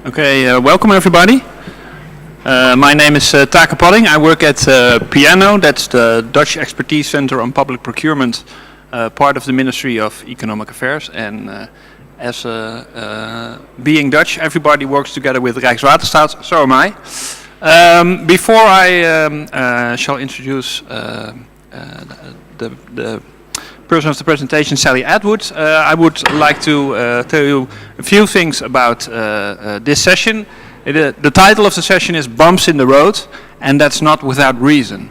Okay, welcome everybody. My name is Take Podding. I work at Piano, that's the Dutch Expertise Center on Public Procurement, part of the Ministry of Economic Affairs. And as being Dutch, everybody works together with Rijkswaterstaat, so am I. Before I shall introduce the person of the presentation, Sally Atwood, I would like to tell you a few things about this session. The title of the session is Bumps in the Road, and that's not without reason.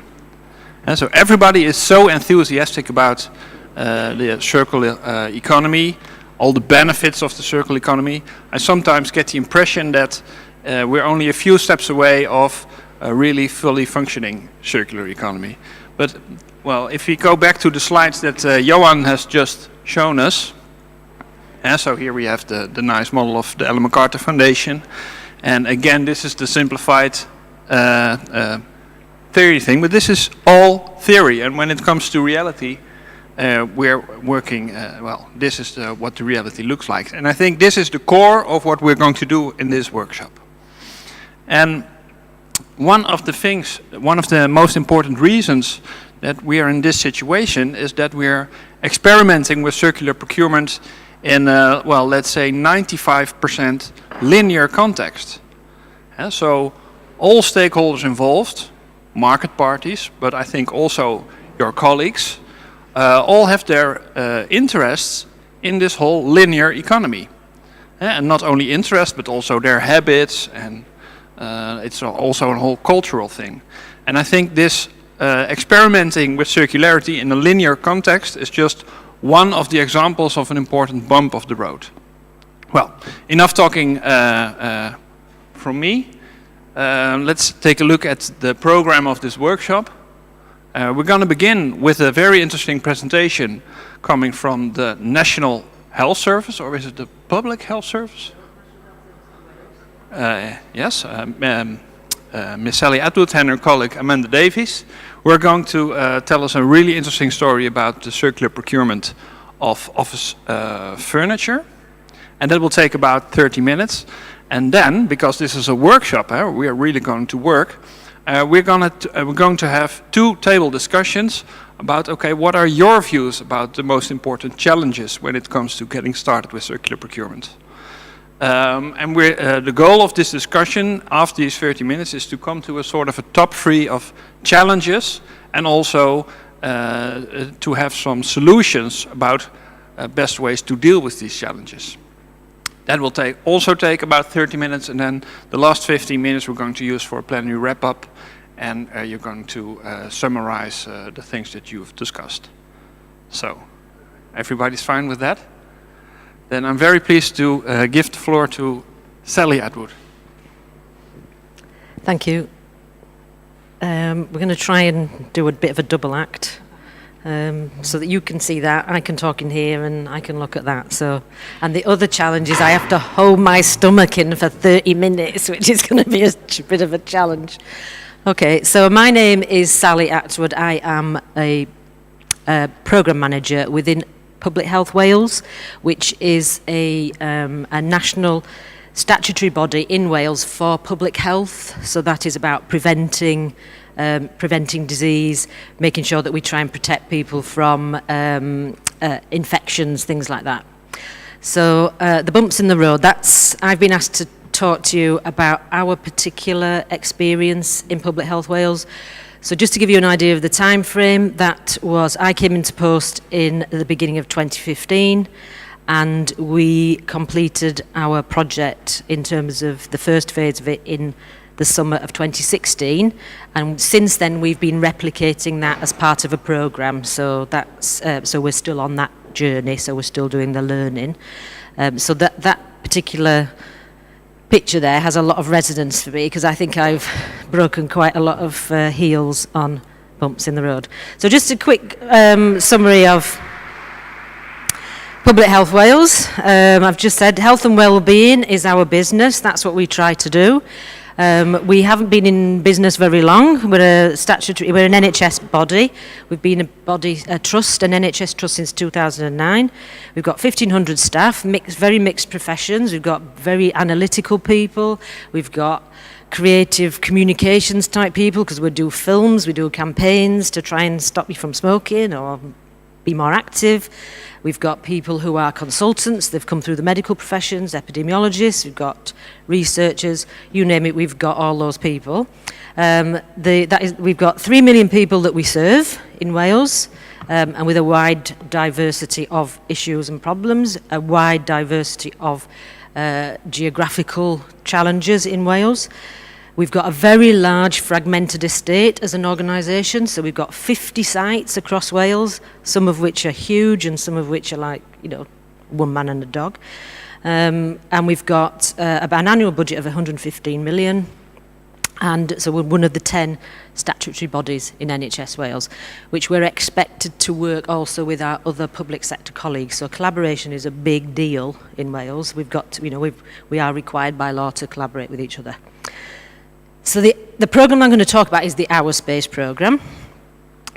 And so everybody is so enthusiastic about the circular economy, all the benefits of the circular economy. I sometimes get the impression that we're only a few steps away of a really fully functioning circular economy. But well, if we go back to the slides that Johan has just shown us, so here we have the nice model of the Ellen MacArthur Foundation. And again, this is the simplified theory thing, but this is all theory. And when it comes to reality, we're working, well, this is what the reality looks like. And I think this is the core of what we're going to do in this workshop. And one of the most important reasons that we are in this situation is that we're experimenting with circular procurement in a, well, let's say 95% linear context. So all stakeholders involved, market parties, but I think also your colleagues, all have their interests in this whole linear economy. And not only interest, but also their habits, and it's also a whole cultural thing. And I think this experimenting with circularity in a linear context is just one of the examples of an important bump of the road. Well, enough talking from me. Let's take a look at the program of this workshop. We're going to begin with a very interesting presentation coming from the National Health Service, or is it the Public Health Service? Yes, Ms. Sally Atwood and her colleague Amanda Davies. We're going to tell us a really interesting story about the circular procurement of office furniture. And that will take about 30 minutes. And then, because this is a workshop, we are really going to work, we're going to have two table discussions about, okay, what are your views about the most important challenges when it comes to getting started with circular procurement? And the goal of this discussion after these 30 minutes is to come to a sort of a top three of challenges, and also to have some solutions about best ways to deal with these challenges. That will also take about 30 minutes, and then the last 15 minutes we're going to use for a plenary wrap-up, and you're going to summarize the things that you've discussed. So, everybody's fine with that? Then I'm very pleased to give the floor to Sally Atwood. Thank you. We're going to try and do a bit of a double act, so that you can see that, I can talk in here, and I can look at that. So, and the other challenge is I have to hold my stomach in for 30 minutes, which is going to be a bit of a challenge. Okay, so my name is Sally Atwood. I am a programme manager within Public Health Wales, which is a national statutory body in Wales for public health. So that is about preventing disease, making sure that we try and protect people from infections, things like that. So the bumps in the road, I've been asked to talk to you about our particular experience in Public Health Wales. So just to give you an idea of the time frame, I came into post in the beginning of 2015, and we completed our project in terms of the first phase of it in the summer of 2016, and since then we've been replicating that as part of a programme. So so we're still on that journey, so we're still doing the learning. So that particular picture there has a lot of resonance for me, because I think I've broken quite a lot of heels on bumps in the road. So just a quick summary of Public Health Wales. I've just said health and well-being is our business. That's what we try to do. We haven't been in business very long. We're an NHS body. We've been a trust, an NHS trust since 2009. We've got 1,500 staff, very mixed professions. We've got very analytical people. We've got creative communications type people, because we do films, we do campaigns to try and stop you from smoking or be more active. We've got people who are consultants, they've come through the medical professions, epidemiologists, we've got researchers, you name it, we've got all those people. We've got 3 million people that we serve in Wales, and with a wide diversity of issues and problems, a wide diversity of geographical challenges in Wales. We've got a very large fragmented estate as an organisation, so we've got 50 sites across Wales, some of which are huge and some of which are like, one man and a dog. And we've got about an annual budget of 115 million, and so we're one of the 10 statutory bodies in NHS Wales, which we're expected to work also with our other public sector colleagues. So collaboration is a big deal in Wales. We've got to, we are required by law to collaborate with each other. So the programme I'm going to talk about is the Our Space programme.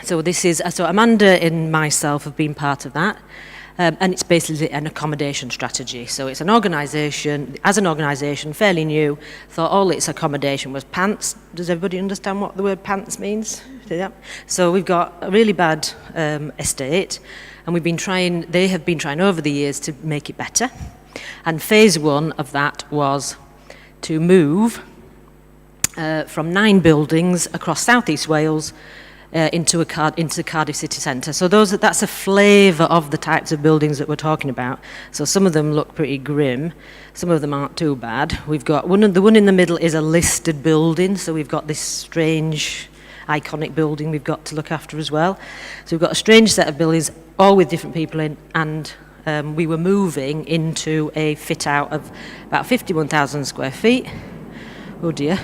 So Amanda and myself have been part of that, and it's basically an accommodation strategy. So it's an organisation, fairly new, thought all its accommodation was pants. Does everybody understand what the word pants means? Yeah. So we've got a really bad estate, and they have been trying over the years to make it better. And phase 1 of that was to move from 9 buildings across southeast Wales into Cardiff city centre. So that's a flavour of the types of buildings that we're talking about. So some of them look pretty grim, some of them aren't too bad. We've got the one in the middle is a listed building, so we've got this strange, iconic building we've got to look after as well. So we've got a strange set of buildings, all with different people in, and we were moving into a fit out of about 51,000 square feet. Oh dear.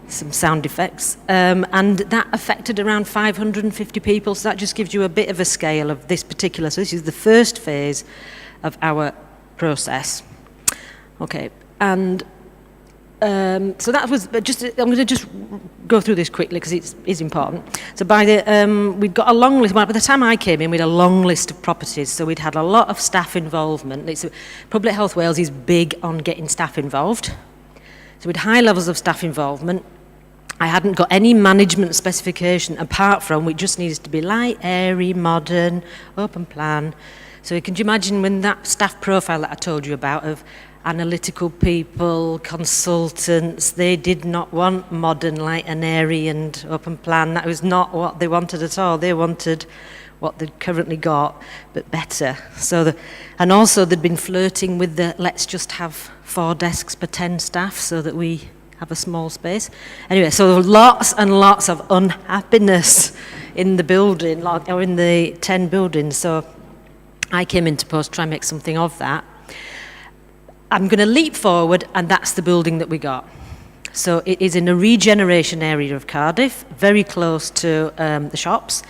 Some sound effects, and that affected around 550 people, so that just gives you a bit of a scale of this particular, so this is the first phase of our process. Okay, and so that was just, I'm going to just go through this quickly because it is important. So we'd got a long list, by the time I came in we had a long list of properties, so we'd had a lot of staff involvement. Public Health Wales is big on getting staff involved. So we had high levels of staff involvement. I hadn't got any management specification apart from we just needed to be light, airy, modern, open plan. So can you imagine when that staff profile that I told you about of analytical people, consultants, they did not want modern, light and airy and open plan. That was not what they wanted at all. They wanted what they'd currently got, but better. And also they'd been flirting with the let's just have 4 desks per 10 staff so that we have a small space. Anyway, so there were lots and lots of unhappiness in the building, or in the 10 buildings. So I came into post to try and make something of that. I'm going to leap forward, and that's the building that we got. So it is in a regeneration area of Cardiff, very close to the shops,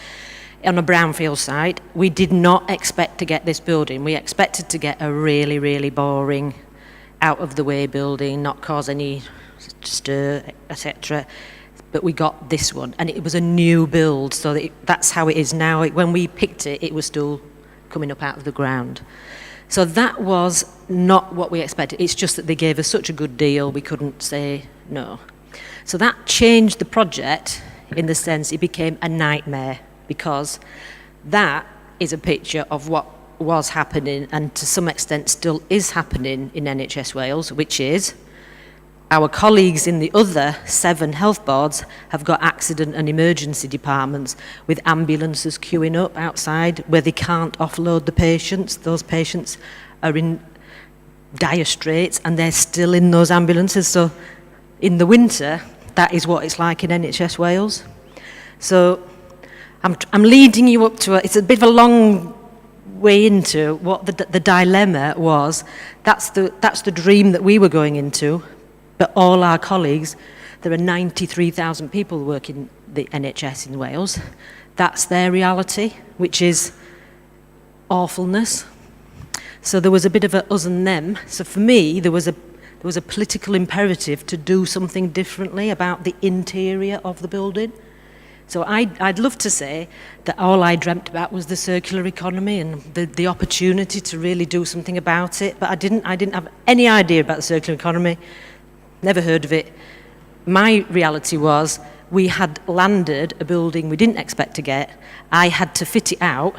on a brownfield site. We did not expect to get this building. We expected to get a really, really boring, out-of-the-way building, not cause any stir, etc. But we got this one, and it was a new build, so that's how it is now. When we picked it, it was still coming up out of the ground. So that was not what we expected. It's just that they gave us such a good deal, we couldn't say no. So that changed the project in the sense it became a nightmare, because that is a picture of what was happening and to some extent still is happening in NHS Wales, which is our colleagues in the other 7 health boards have got accident and emergency departments with ambulances queuing up outside where they can't offload the patients. Those patients are in dire straits and they're still in those ambulances. So in the winter, that is what it's like in NHS Wales. So I'm leading you up to it's a bit of a long way into what the dilemma was. That's the dream that we were going into. But all our colleagues, there are 93,000 people working the NHS in Wales. That's their reality, which is awfulness. So there was a bit of a us and them. So for me, there was there was a political imperative to do something differently about the interior of the building. So I'd love to say that all I dreamt about was the circular economy and the opportunity to really do something about it, but I didn't have any idea about the circular economy, never heard of it. My reality was we had landed a building we didn't expect to get. I had to fit it out,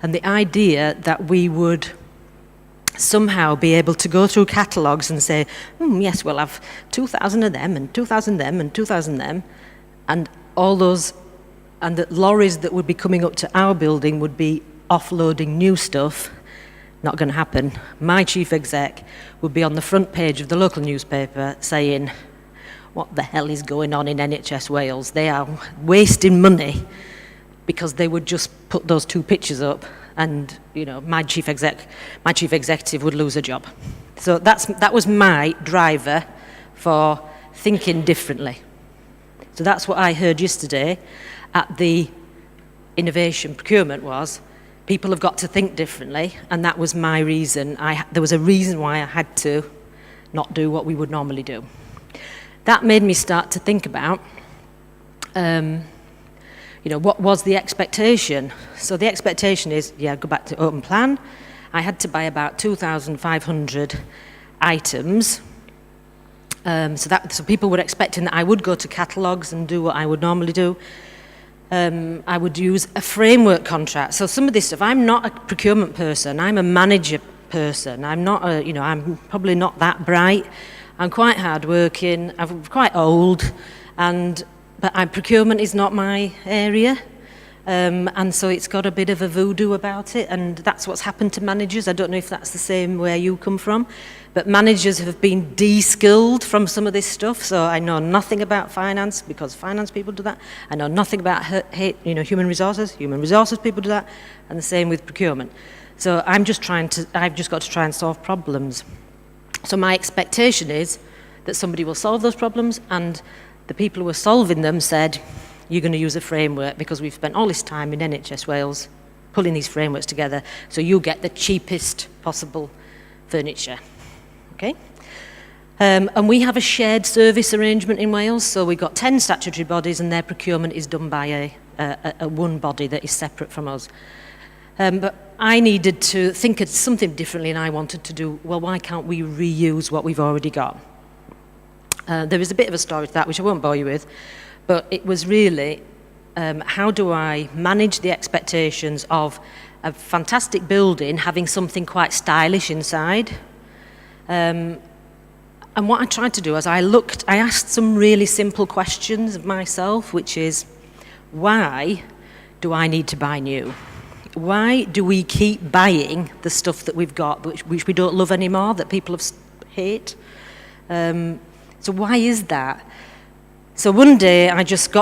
and the idea that we would somehow be able to go through catalogues and say, yes, we'll have 2,000 of them and 2,000 them and 2,000 them, and all those, and the lorries that would be coming up to our building would be offloading new stuff. Not going to happen. My chief exec would be on the front page of the local newspaper saying, what the hell is going on in NHS Wales? They are wasting money, because they would just put those 2 pictures up, and my chief executive would lose a job. So that was my driver for thinking differently. So that's what I heard yesterday at the innovation procurement was, people have got to think differently, and that was my reason. There was a reason why I had to not do what we would normally do. That made me start to think about, what was the expectation? So the expectation is, go back to open plan. I had to buy about 2,500 items. So people were expecting that I would go to catalogues and do what I would normally do. I would use a framework contract. So some of this stuff, I'm not a procurement person. I'm a manager person. I'm not I'm probably not that bright. I'm quite hardworking. I'm quite old, but procurement is not my area. And so it's got a bit of a voodoo about it, and that's what's happened to managers. I don't know if that's the same where you come from, but managers have been de-skilled from some of this stuff. So I know nothing about finance, because finance people do that. I know nothing about human resources. Human resources people do that, and the same with procurement. So I've just got to try and solve problems. So my expectation is that somebody will solve those problems, and the people who are solving them said, you're going to use a framework because we've spent all this time in NHS Wales pulling these frameworks together, so you'll get the cheapest possible furniture. Okay? And we have a shared service arrangement in Wales, so we've got 10 statutory bodies, and their procurement is done by a one body that is separate from us. But I needed to think of something differently, and I wanted to do, well, why can't we reuse what we've already got? There is a bit of a story to that, which I won't bore you with, but it was really, how do I manage the expectations of a fantastic building having something quite stylish inside? And what I tried to do is I asked some really simple questions of myself, which is, why do I need to buy new? Why do we keep buying the stuff that we've got, which we don't love anymore, that people hate? So why is that? So one day I just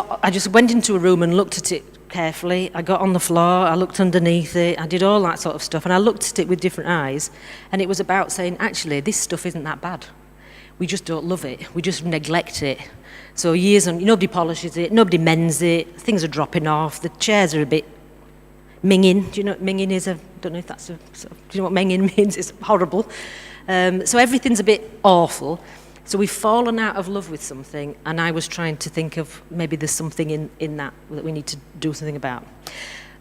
went into a room and looked at it carefully. I got on the floor, I looked underneath it, I did all that sort of stuff, and I looked at it with different eyes, and it was about saying, actually, this stuff isn't that bad. We just don't love it. We just neglect it. So years on, nobody polishes it, nobody mends it, things are dropping off, the chairs are a bit minging. Do you know what minging is? I don't know if that's do you know what minging means? It's horrible. So everything's a bit awful. So we've fallen out of love with something, and I was trying to think of maybe there's something in that we need to do something about.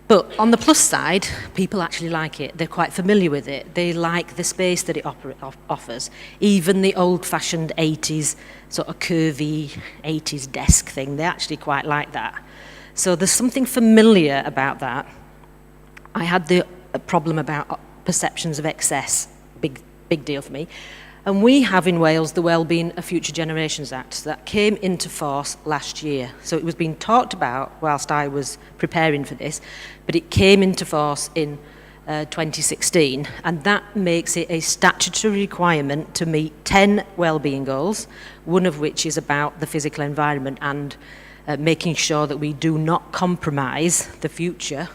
But on the plus side, people actually like it. They're quite familiar with it. They like the space that it offers. Even the old-fashioned 80s, sort of curvy 80s desk thing, they actually quite like that. So there's something familiar about that. I had the problem about perceptions of excess, big deal for me. And we have in Wales the Wellbeing of Future Generations Act that came into force last year. So it was being talked about whilst I was preparing for this, but it came into force in 2016, and that makes it a statutory requirement to meet 10 wellbeing goals, one of which is about the physical environment and making sure that we do not compromise the future,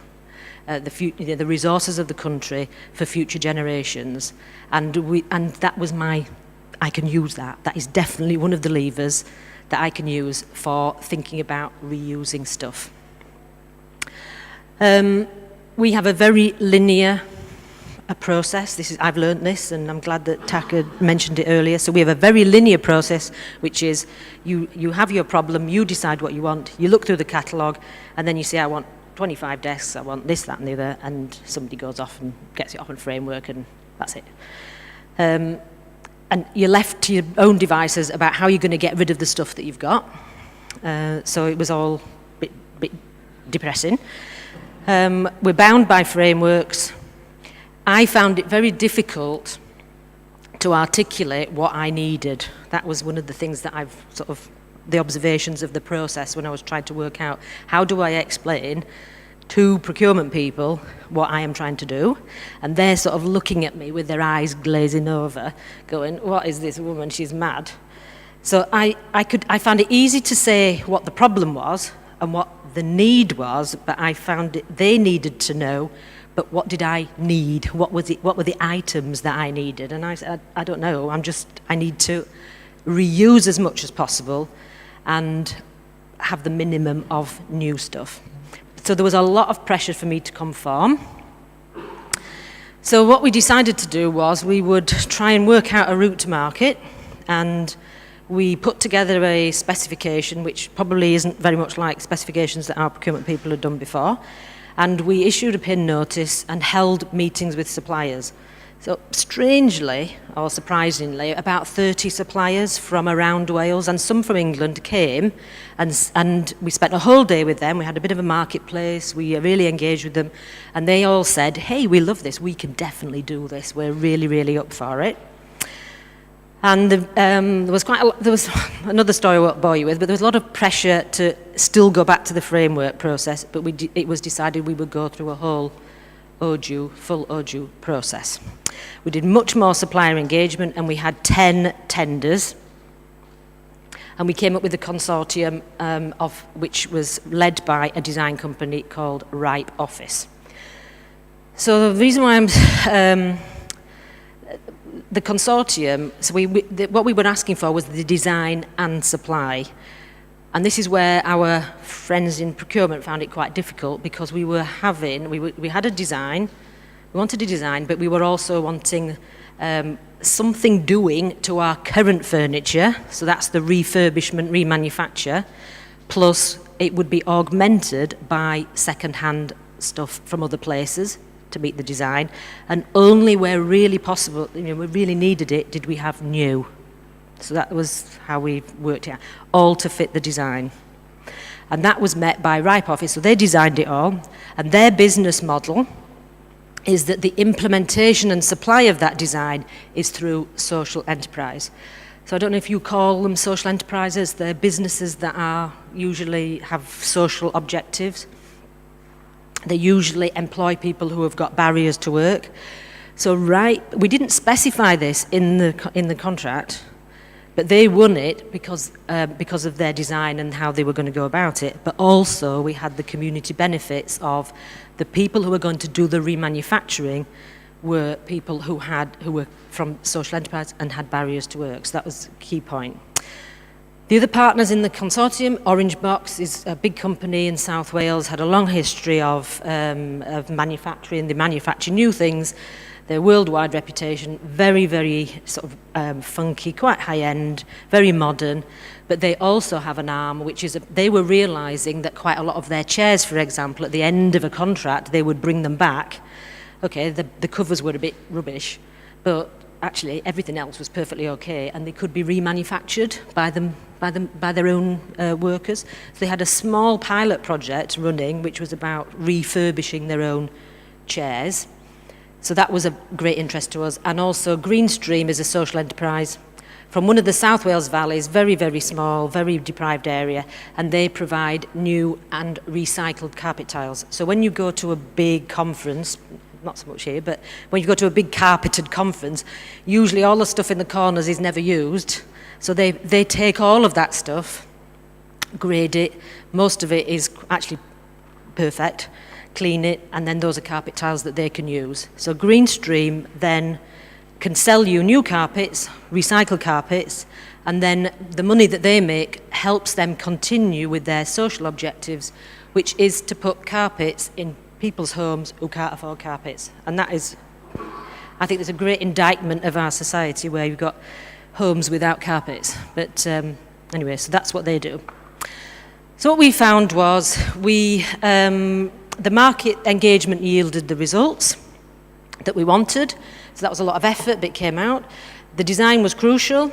the resources of the country for future generations. And that was I can use that. That is definitely one of the levers that I can use for thinking about reusing stuff. We have a very linear a process. I've learnt this, and I'm glad that Taka mentioned it earlier. So we have a very linear process, which is you have your problem, you decide what you want, you look through the catalogue, and then you say, I want 25 desks, I want this, that, and the other, and somebody goes off and gets it off in framework, and that's it. And you're left to your own devices about how you're going to get rid of the stuff that you've got. So it was all a bit depressing. We're bound by frameworks. I found it very difficult to articulate what I needed. That was one of the things that I've the observations of the process when I was trying to work out how do I explain to procurement people what I am trying to do, and they're sort of looking at me with their eyes glazing over, going, what is this woman, she's mad. So I found it easy to say what the problem was and what the need was, but I found they needed to know, but what did I need? What were the items that I needed? And I said, I don't know, I need to reuse as much as possible and have the minimum of new stuff. So there was a lot of pressure for me to conform. So what we decided to do was we would try and work out a route to market, and we put together a specification, which probably isn't very much like specifications that our procurement people had done before, and we issued a PIN notice and held meetings with suppliers. So strangely, or surprisingly, about 30 suppliers from around Wales and some from England came, and we spent a whole day with them. We had a bit of a marketplace, we really engaged with them, and they all said, hey, we love this, we can definitely do this, we're really, really up for it. And there was another story I won't bore you with, but there was a lot of pressure to still go back to the framework process, but it was decided we would go through a whole OJEU, full OJEU process. We did much more supplier engagement, and we had 10 tenders, and we came up with a consortium which was led by a design company called Ripe Office. So the reason why the consortium, so what we were asking for was the design and supply. And this is where our friends in procurement found it quite difficult, because we had a design, we wanted a design, but we were also wanting something doing to our current furniture, so that's the refurbishment, remanufacture, plus it would be augmented by second-hand stuff from other places to meet the design, and only where really possible, we really needed it, did we have new. So that was how we worked it out, all to fit the design. And that was met by Ripe Office, so they designed it all, and their business model is that the implementation and supply of that design is through social enterprise. So I don't know if you call them social enterprises, they're businesses that usually have social objectives. They usually employ people who have got barriers to work. So we didn't specify this in the contract, but they won it because of their design and how they were going to go about it. But also we had the community benefits of the people who were going to do the remanufacturing were people who were from social enterprise and had barriers to work. So that was a key point. The other partners in the consortium, Orange Box is a big company in South Wales, had a long history of manufacturing. They manufacture new things. Their worldwide reputation, very, very sort of funky, quite high-end, very modern, but they also have an arm which is, they were realising that quite a lot of their chairs, for example, at the end of a contract, they would bring them back. Okay, the covers were a bit rubbish, but actually everything else was perfectly okay, and they could be remanufactured by their own workers. So they had a small pilot project running, which was about refurbishing their own chairs. So that was a great interest to us. And also Greenstream is a social enterprise from one of the South Wales valleys, very, very small, very deprived area, and they provide new and recycled carpet tiles. So when you go to a big conference, not so much here, but when you go to a big carpeted conference, usually all the stuff in the corners is never used. So they take all of that stuff, grade it, most of it is actually perfect, clean it, and then those are carpet tiles that they can use. So Greenstream then can sell you new carpets, recycled carpets, and then the money that they make helps them continue with their social objectives, which is to put carpets in people's homes who can't afford carpets. And that is I think there's a great indictment of our society where you've got homes without carpets. But anyway, so that's what they do. So what we found was the market engagement yielded the results that we wanted. So that was a lot of effort, but it came out. The design was crucial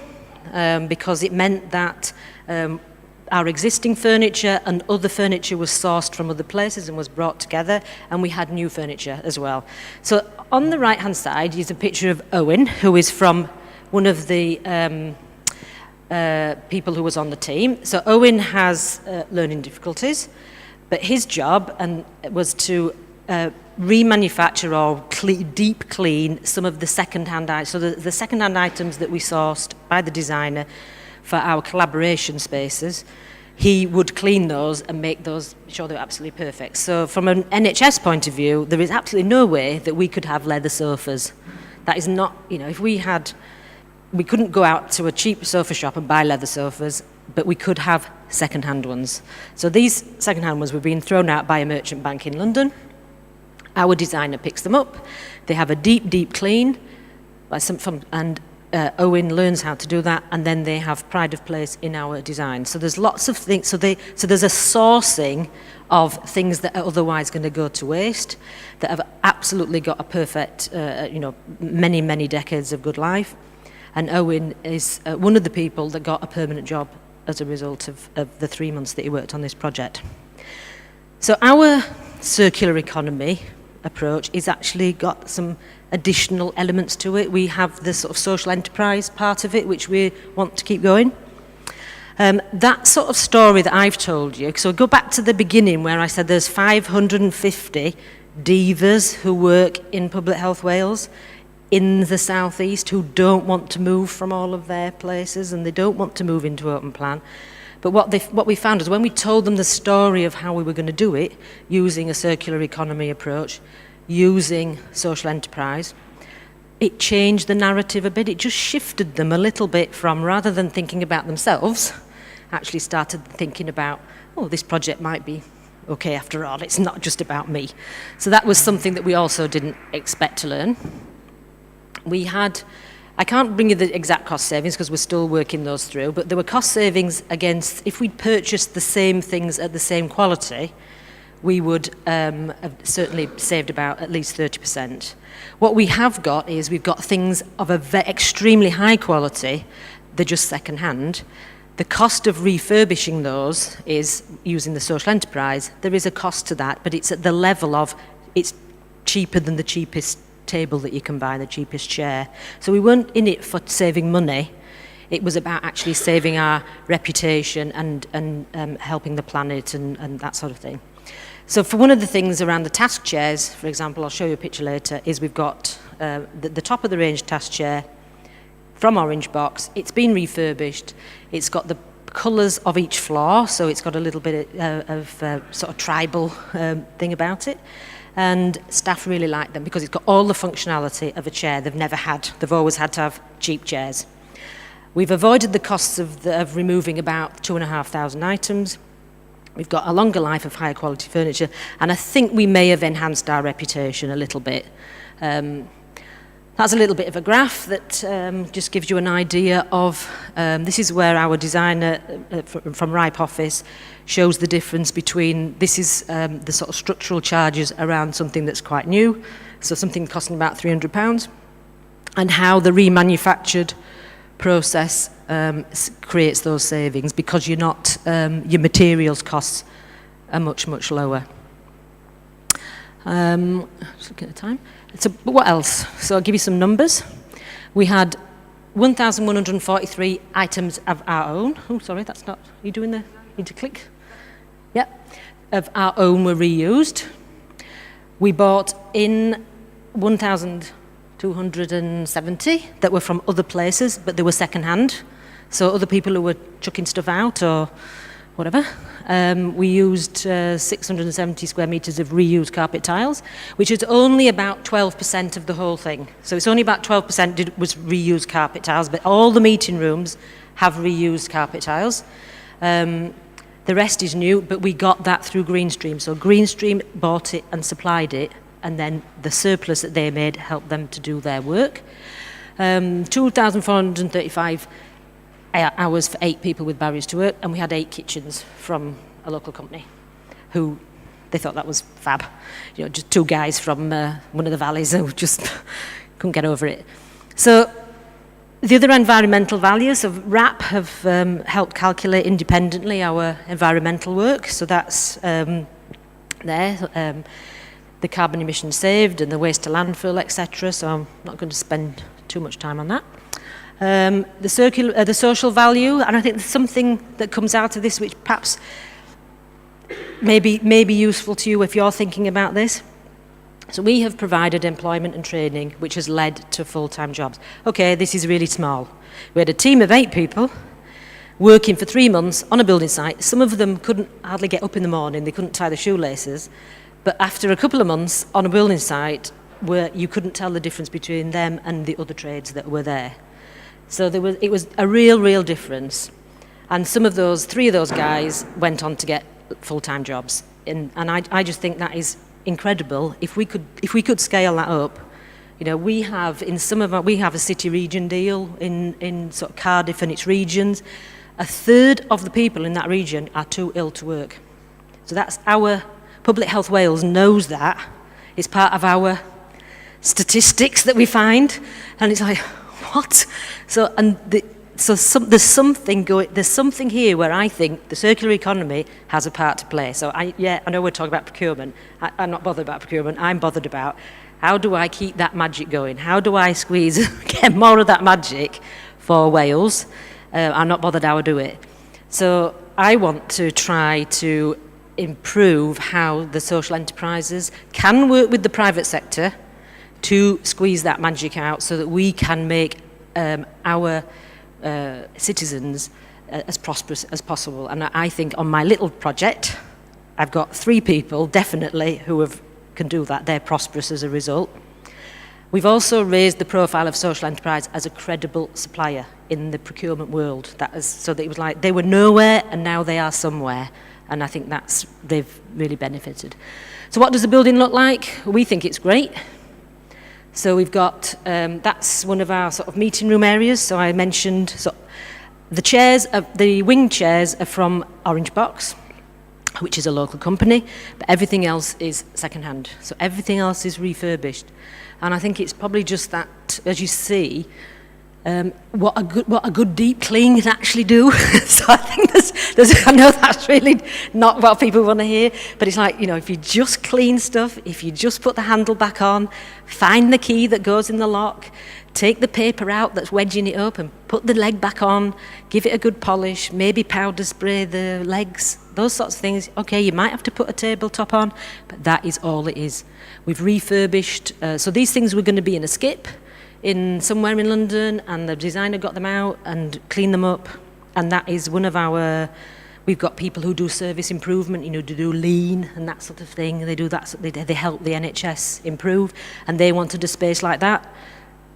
because it meant that our existing furniture and other furniture was sourced from other places and was brought together, and we had new furniture as well. So on the right-hand side is a picture of Owen, who is from one of the people who was on the team. So Owen has learning difficulties, but his job was to remanufacture or deep clean some of the second-hand items. So the second-hand items that we sourced by the designer for our collaboration spaces, he would clean those and make those sure they were absolutely perfect. So from an NHS point of view, there is absolutely no way that we could have leather sofas. That is not, if we couldn't go out to a cheap sofa shop and buy leather sofas, but we could have second-hand ones. So these second-hand ones were being thrown out by a merchant bank in London. Our designer picks them up. They have a deep, deep clean, and Owen learns how to do that, and then they have pride of place in our design. So there's lots of things. So there's a sourcing of things that are otherwise going to go to waste, that have absolutely got a perfect, many, many decades of good life. And Owen is one of the people that got a permanent job as a result of the 3 months that he worked on this project. So our circular economy approach is actually got some additional elements to it. We have the sort of social enterprise part of it, which we want to keep going. That sort of story that I've told you, so go back to the beginning where I said there's 550 divas who work in Public Health Wales in the southeast who don't want to move from all of their places, and they don't want to move into open plan. But what we found is when we told them the story of how we were going to do it, using a circular economy approach, using social enterprise, it changed the narrative a bit. It just shifted them a little bit from, rather than thinking about themselves, actually started thinking about, oh, this project might be okay after all. It's not just about me. So that was something that we also didn't expect to learn. I can't bring you the exact cost savings because we're still working those through, but there were cost savings against, if we'd purchased the same things at the same quality, we would have certainly saved about at least 30%. What we have got is we've got things of extremely high quality, they're just second-hand. The cost of refurbishing those is using the social enterprise. There is a cost to that, but it's at the level of, it's cheaper than the cheapest table that you can buy, the cheapest chair. So we weren't in it for saving money. It was about actually saving our reputation and helping the planet and that sort of thing. So for one of the things around the task chairs, for example, I'll show you a picture later, is we've got the top of the range task chair from Orange Box. It's been refurbished. It's got the colours of each floor, so it's got a little bit of sort of tribal thing about it. And staff really like them because it's got all the functionality of a chair they've never had. They've always had to have cheap chairs. We've avoided the costs of removing about 2,500 items. We've got a longer life of higher quality furniture, and I think we may have enhanced our reputation a little bit. That's a little bit of a graph that just gives you an idea of, this is where our designer from Ripe Office shows the difference between, this is the sort of structural charges around something that's quite new, so something costing about £300, and how the remanufactured process creates those savings because you're not, your materials costs are much, much lower. Just looking at the time. So, but what else? So I'll give you some numbers. We had 1,143 items of our own. Oh, sorry, that's not, are you doing the, need to click? Yep. Of our own were reused. We bought in 1,270 that were from other places, but they were second-hand. So other people who were chucking stuff out or whatever. We used 670 square metres of reused carpet tiles, which is only about 12% of the whole thing. So it's only about 12% was reused carpet tiles, but all the meeting rooms have reused carpet tiles. The rest is new, but we got that through Greenstream. So Greenstream bought it and supplied it and then the surplus that they made helped them to do their work. 2,435 hours for 8 people with barriers to work, and we had 8 kitchens from a local company who they thought that was fab. You know, just 2 guys from one of the valleys who just couldn't get over it. So the other environmental values of RAP have helped calculate independently our environmental work. So that's the carbon emissions saved and the waste to landfill, etc. So I'm not going to spend too much time on that. The social value, and I think there's something that comes out of this which perhaps may be useful to you if you're thinking about this. So we have provided employment and training which has led to full-time jobs. Okay, this is really small. We had a team of 8 people working for 3 months on a building site. Some of them couldn't hardly get up in the morning, they couldn't tie their shoelaces. But after a couple of months on a building site, where you couldn't tell the difference between them and the other trades that were there. So it was a real difference. And 3 of those guys went on to get full-time jobs. And I just think that is incredible. If we could scale that up, you know, we have a city region deal in sort of Cardiff and its regions. 1/3 of the people in that region are too ill to work. So that's our Public Health Wales knows that. It's part of our statistics that we find, and it's like, what? So there's something here where I think the circular economy has a part to play. So I know we're talking about procurement. I'm not bothered about procurement. I'm bothered about how do I keep that magic going? How do I get more of that magic for Wales? I'm not bothered how I do it. So I want to try to improve how the social enterprises can work with the private sector to squeeze that magic out so that we can make our citizens as prosperous as possible. And I think on my little project, I've got 3 people definitely who can do that. They're prosperous as a result. We've also raised the profile of social enterprise as a credible supplier in the procurement world. So that it was like they were nowhere and now they are somewhere. And I think they've really benefited. So what does the building look like? We think it's great. So we've got, that's one of our sort of meeting room areas. So I mentioned, the wing chairs are from Orange Box, which is a local company, but everything else is second-hand. So everything else is refurbished. And I think it's probably just that, as you see, what a good deep clean can actually do. So I think I know that's really not what people want to hear, but it's like, you know, if you just clean stuff, if you just put the handle back on, find the key that goes in the lock, take the paper out that's wedging it up and put the leg back on, give it a good polish, maybe powder spray the legs, those sorts of things. Okay, you might have to put a tabletop on, but that is all it is. We've refurbished, so these things were going to be in a skip somewhere in London, and the designer got them out and cleaned them up, and that is one of our, we've got people who do service improvement, you know, to do lean and that sort of thing. They do that, they help the NHS improve, and they wanted a space like that.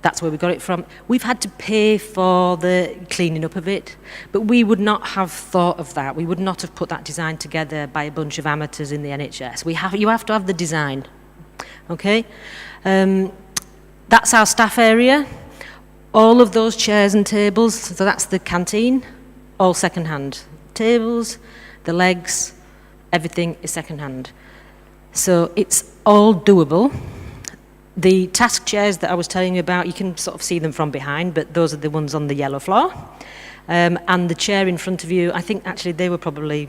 That's where we got it from. We've had to pay for the cleaning up of it, but we would not have thought of that. We would not have put that design together by a bunch of amateurs in the NHS. You have to have the design, okay? That's our staff area. All of those chairs and tables, so that's the canteen, all second-hand. Tables, the legs, everything is second-hand. So it's all doable. The task chairs that I was telling you about, you can sort of see them from behind, but those are the ones on the yellow floor. And the chair in front of you, I think actually they were probably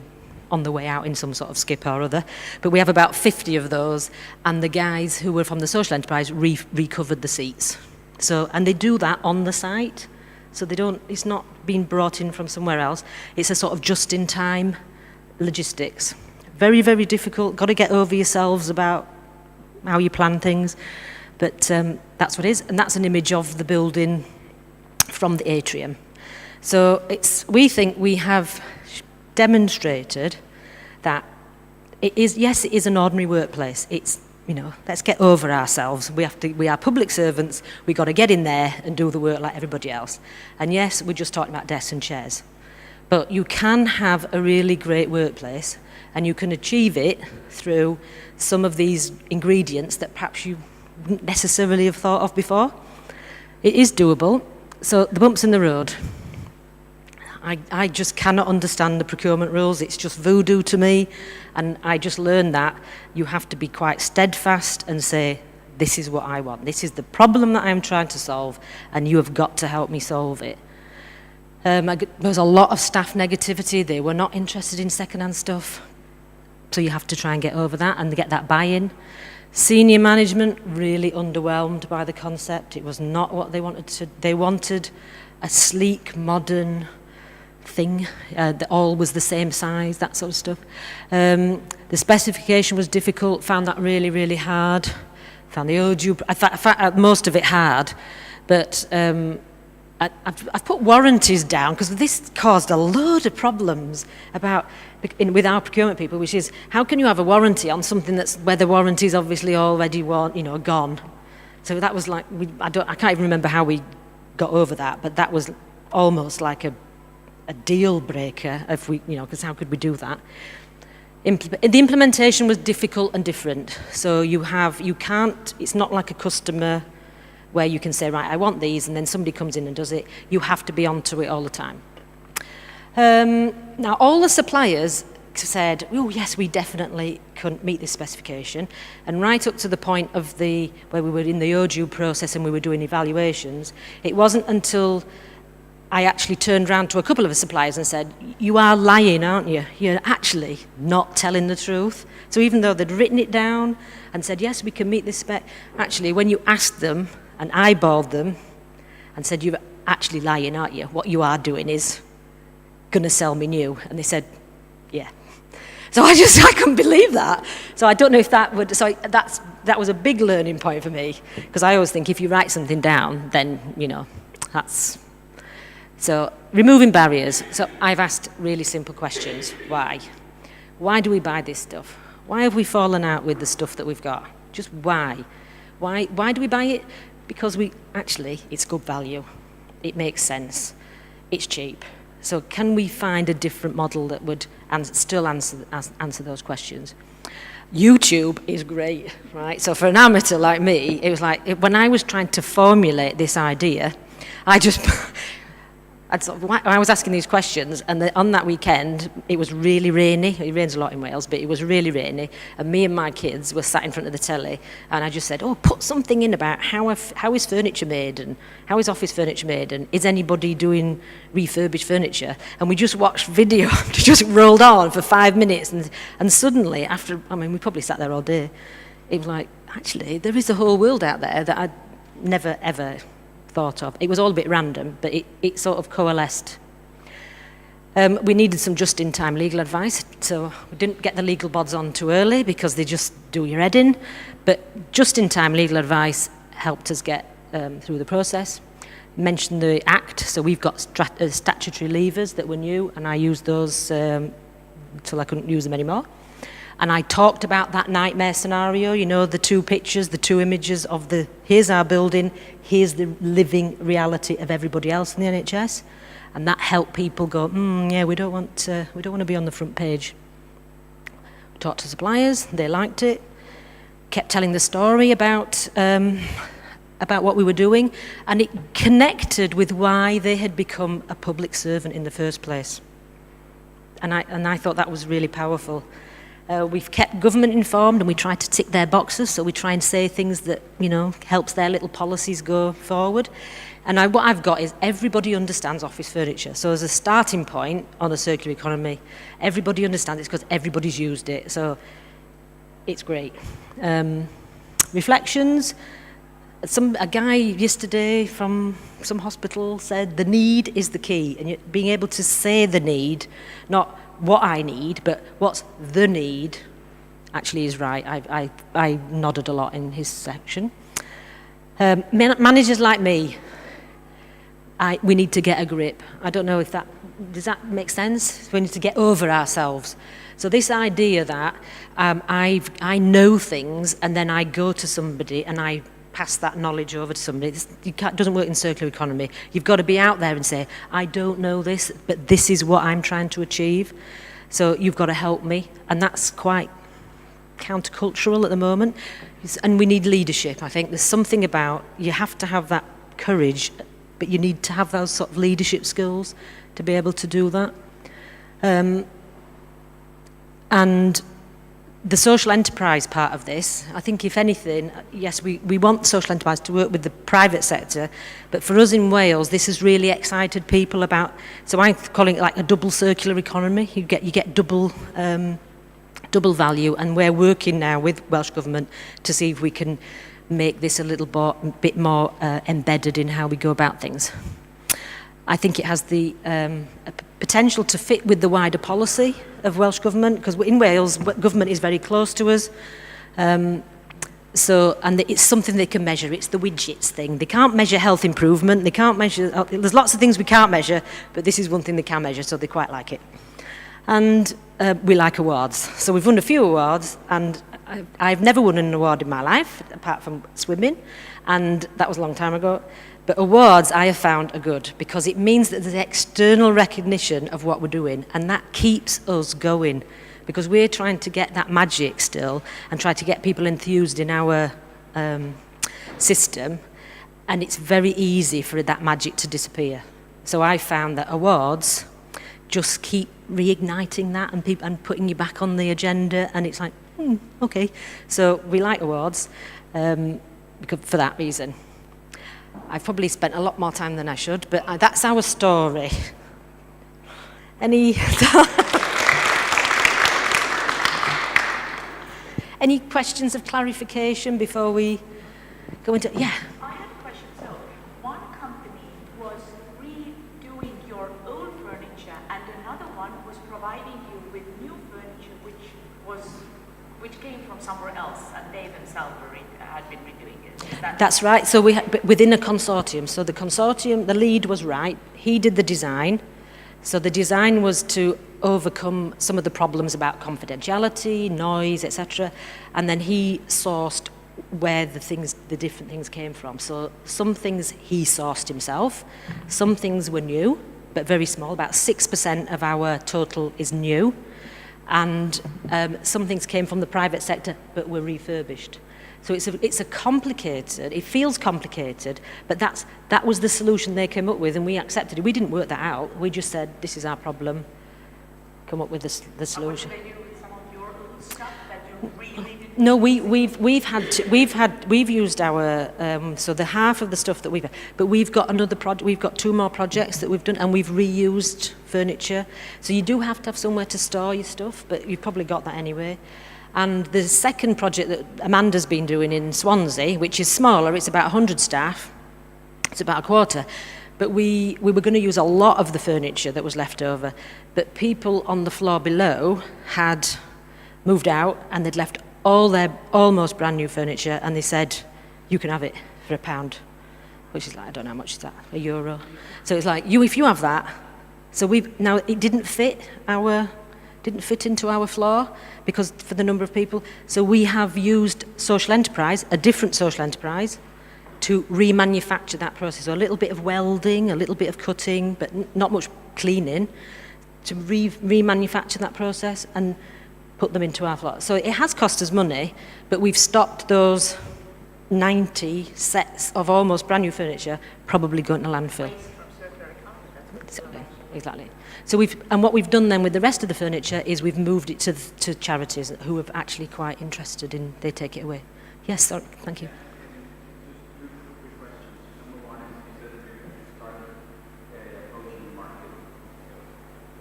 on the way out in some sort of skip or other. But we have about 50 of those, and the guys who were from the social enterprise recovered the seats. So, and they do that on the site, so it's not being brought in from somewhere else. It's a sort of just-in-time logistics. Very, very difficult. Got to get over yourselves about how you plan things. But that's what it is, and that's an image of the building from the atrium. So we think we have demonstrated that it is an ordinary workplace. It's, you know, let's get over ourselves. We are public servants. We've got to get in there and do the work like everybody else. And yes, we're just talking about desks and chairs. But you can have a really great workplace, and you can achieve it through some of these ingredients that perhaps you wouldn't necessarily have thought of before. It is doable. So the bumps in the road. I just cannot understand the procurement rules. It's just voodoo to me. And I just learned that you have to be quite steadfast and say, this is what I want. This is the problem that I'm trying to solve, and you have got to help me solve it. There was a lot of staff negativity. They were not interested in second-hand stuff. So you have to try and get over that and get that buy-in. Senior management, really underwhelmed by the concept. It was not what they wanted. They wanted a sleek, modern thing that all was the same size, that sort of stuff. The specification was difficult, found that really, really hard. Found the OJEU, I found most of it hard, but I've put warranties down because this caused a load of problems with our procurement people, which is how can you have a warranty on something where the warranty's obviously already gone. So that was like I can't even remember how we got over that, but that was almost like a deal breaker if we because how could we do that? The implementation was difficult and different. So you can't. It's not like a customer where you can say, right, I want these, and then somebody comes in and does it. You have to be onto it all the time. Now, all the suppliers said, oh, yes, we definitely couldn't meet this specification. And right up to the point of where we were in the OJEU process and we were doing evaluations, it wasn't until I actually turned around to a couple of the suppliers and said, you are lying, aren't you? You're actually not telling the truth. So even though they'd written it down and said, yes, we can meet this spec, actually, when you asked them and eyeballed them and said, you're actually lying, aren't you? What you are doing is going to sell me new. And they said, yeah. So I couldn't believe that. So I don't know if that was a big learning point for me, because I always think if you write something down, then, that's... So removing barriers. So I've asked really simple questions. Why? Why do we buy this stuff? Why have we fallen out with the stuff that we've got? Just why? Why do we buy it? Because it's good value. It makes sense. It's cheap. So can we find a different model that would still answer those questions? YouTube is great, right? So for an amateur like me, it was like, when I was trying to formulate this idea, I was asking these questions, and on that weekend, it was really rainy. It rains a lot in Wales, but it was really rainy. And me and my kids were sat in front of the telly, and I just said, put something in about how is furniture made, and how is office furniture made, and is anybody doing refurbished furniture? And we just watched video, just rolled on for 5 minutes, and suddenly, we probably sat there all day, it was like, actually, there is a whole world out there that I'd never, ever thought of. It was all a bit random, but it sort of coalesced. We needed some just-in-time legal advice, so we didn't get the legal bods on too early because they just do your head in, but just-in-time legal advice helped us get through the process. Mentioned the Act, so we've got statutory levers that were new, and I used those until I couldn't use them anymore. And I talked about that nightmare scenario, the two pictures, the two images of here's our building, here's the living reality of everybody else in the NHS. And that helped people go, yeah, we don't want to be on the front page. We talked to suppliers, they liked it, kept telling the story about what we were doing, and it connected with why they had become a public servant in the first place. And I thought that was really powerful. We've kept government informed, and we try to tick their boxes, so we try and say things that, helps their little policies go forward. And what I've got is everybody understands office furniture. So as a starting point on the circular economy, everybody understands it because everybody's used it. So it's great. Reflections. A guy yesterday from some hospital said the need is the key, and being able to say the need, not what I need, but what's the need, actually is right. I nodded a lot in his section. Managers like me, we need to get a grip. I don't know if does that make sense? We need to get over ourselves. So this idea that I know things, and then I go to somebody and I pass that knowledge over to somebody. It doesn't work in circular economy. You've got to be out there and say, I don't know this, but this is what I'm trying to achieve. So you've got to help me. And that's quite countercultural at the moment. And we need leadership, I think. There's something about, you have to have that courage, but you need to have those sort of leadership skills to be able to do that. And the social enterprise part of this, I think if anything, yes, we want social enterprise to work with the private sector, but for us in Wales, this has really excited people about, so I'm calling it like a double circular economy. You get double value, and we're working now with Welsh Government to see if we can make this a little bit more embedded in how we go about things. I think it has the potential to fit with the wider policy of Welsh Government, because in Wales, government is very close to us. And it's something they can measure. It's the widgets thing. They can't measure health improvement. They can't measure, there's lots of things we can't measure, but this is one thing they can measure, so they quite like it. And we like awards. So we've won a few awards, and I've never won an award in my life, apart from swimming, and that was a long time ago. But awards, I have found, are good, because it means that there's external recognition of what we're doing, and that keeps us going, because we're trying to get that magic still, and try to get people enthused in our system, and it's very easy for that magic to disappear. So I found that awards just keep reigniting that and putting you back on the agenda, and it's like, okay. So we like awards for that reason. I've probably spent a lot more time than I should, but that's our story. Any questions of clarification before we go into, yeah? I have a question. So, one company was redoing your old furniture, and another one was providing you with new furniture, which came from somewhere else, and they themselves had been redoing it. That's right. So within a consortium. So the consortium, the lead was right. He did the design. So the design was to overcome some of the problems about confidentiality, noise, etc. And then he sourced where the different things came from. So some things he sourced himself. Some things were new, but very small. About 6% of our total is new. And some things came from the private sector, but were refurbished. So it's a complicated, it feels complicated, but that was the solution they came up with, and we accepted it. We didn't work that out. We just said, this is our problem, come up with the solution. What did they do with some of your old stuff that you really didn't? No, we've used our, so the half of the stuff that we've had, but we've got we've got 2 more projects that we've done, and we've reused furniture. So you do have to have somewhere to store your stuff, but you've probably got that anyway. And the second project that Amanda's been doing in Swansea, which is smaller, it's about 100 staff, it's about a quarter, but we were going to use a lot of the furniture that was left over, but people on the floor below had moved out, and they'd left all their almost brand new furniture, and they said, you can have it for £1, which is like, I don't know how much is that, €1. So it's like, if you have that, so now it didn't fit into our floor, because for the number of people. So we have used social enterprise, a different social enterprise, to remanufacture that process. So a little bit of welding, a little bit of cutting, but not much cleaning, to remanufacture that process and put them into our floor. So it has cost us money, but we've stopped those 90 sets of almost brand new furniture probably going to landfill. Exactly. So what we've done then with the rest of the furniture is we've moved it to charities who are actually quite interested in, they take it away. Yes, sorry, thank you.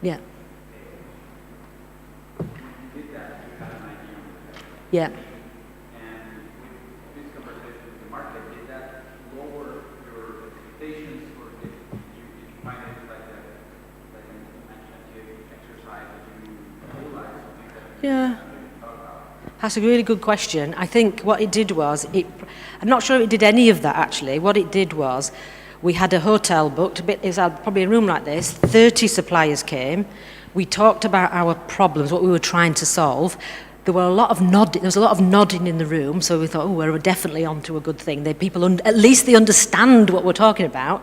Yeah. Yeah. Yeah, that's a really good question. I think what it did was, I'm not sure it did any of that actually. What it did was, we had a hotel booked, it was probably a room like this, 30 suppliers came, we talked about our problems, what we were trying to solve, there was a lot of nodding in the room, so we thought, oh, we're definitely onto a good thing. At least they understand what we're talking about.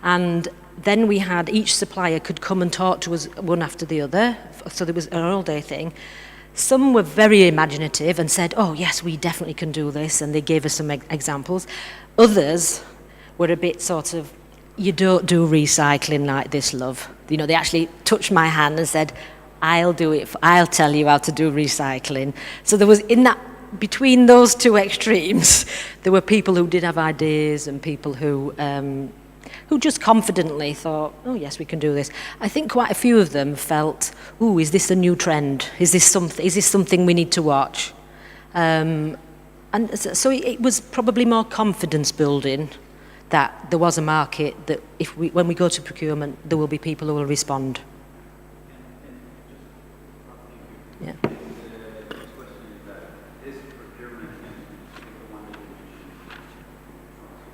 And then we had each supplier could come and talk to us one after the other, so there was an all-day thing. Some were very imaginative and said, oh, yes, we definitely can do this, and they gave us some examples. Others were a bit sort of, you don't do recycling like this, love. You know, they actually touched my hand and said, I'll do it, I'll tell you how to do recycling. So there was, between those two extremes, there were people who did have ideas and people who just confidently thought, oh yes, we can do this. I think quite a few of them felt, ooh, is this a new trend? Is this something we need to watch? And so it was probably more confidence building that there was a market, that when we go to procurement, there will be people who will respond. Yeah.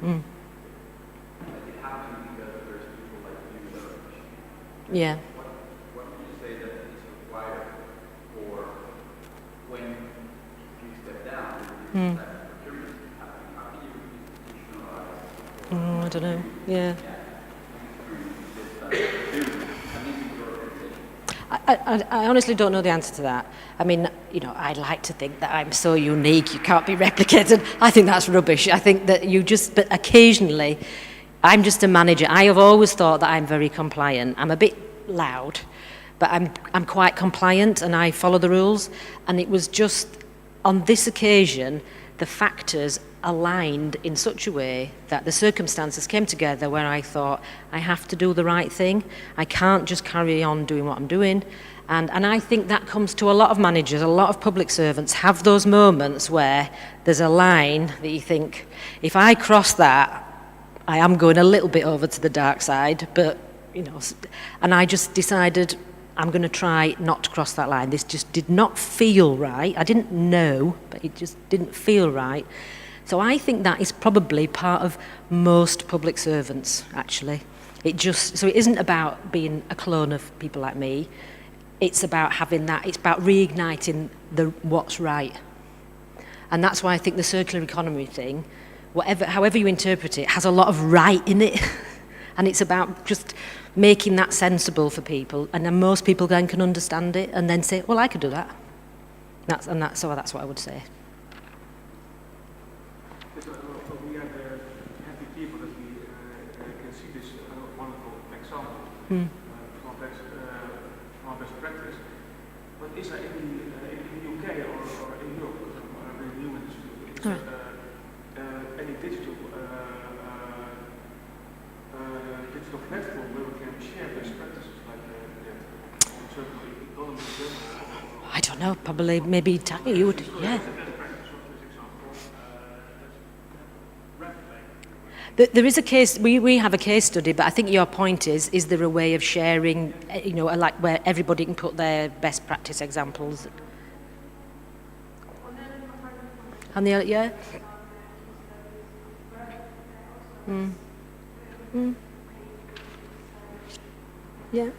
Mm. Yeah. What would you say that is required for when you step down? That procurement is happening? How can you institutionalize? I don't know. Yeah. I honestly don't know the answer to that. I mean, you know, I'd like to think that I'm so unique, you can't be replicated. I think that's rubbish. I think that but occasionally, I'm just a manager. I have always thought that I'm very compliant. I'm a bit loud, but I'm quite compliant and I follow the rules. And it was just, on this occasion, the factors aligned in such a way that the circumstances came together where I thought, I have to do the right thing. I can't just carry on doing what I'm doing. And I think that comes to a lot of managers, a lot of public servants have those moments where there's a line that you think, if I cross that, I am going a little bit over to the dark side, but, you know, and I just decided I'm going to try not to cross that line. This just did not feel right. I didn't know, but it just didn't feel right. So I think that is probably part of most public servants, actually. So it isn't about being a clone of people like me. It's about having that, it's about reigniting what's right. And that's why I think the circular economy thing, however you interpret it, has a lot of right in it. And it's about just making that sensible for people. And then most people then can understand it and then say, well, I could do that. So that's what I would say. We are happy people that we can see this wonderful example from best practice. But is there in the UK or in Europe, because I'm really new in this field, any digital platform where we can share best practices like that on circular economy? I don't know, probably, maybe Tanya, you would, yeah. There is a case, we have a case study, but I think your point is there a way of sharing, you know, like where everybody can put their best practice examples? And the, yeah? Yeah.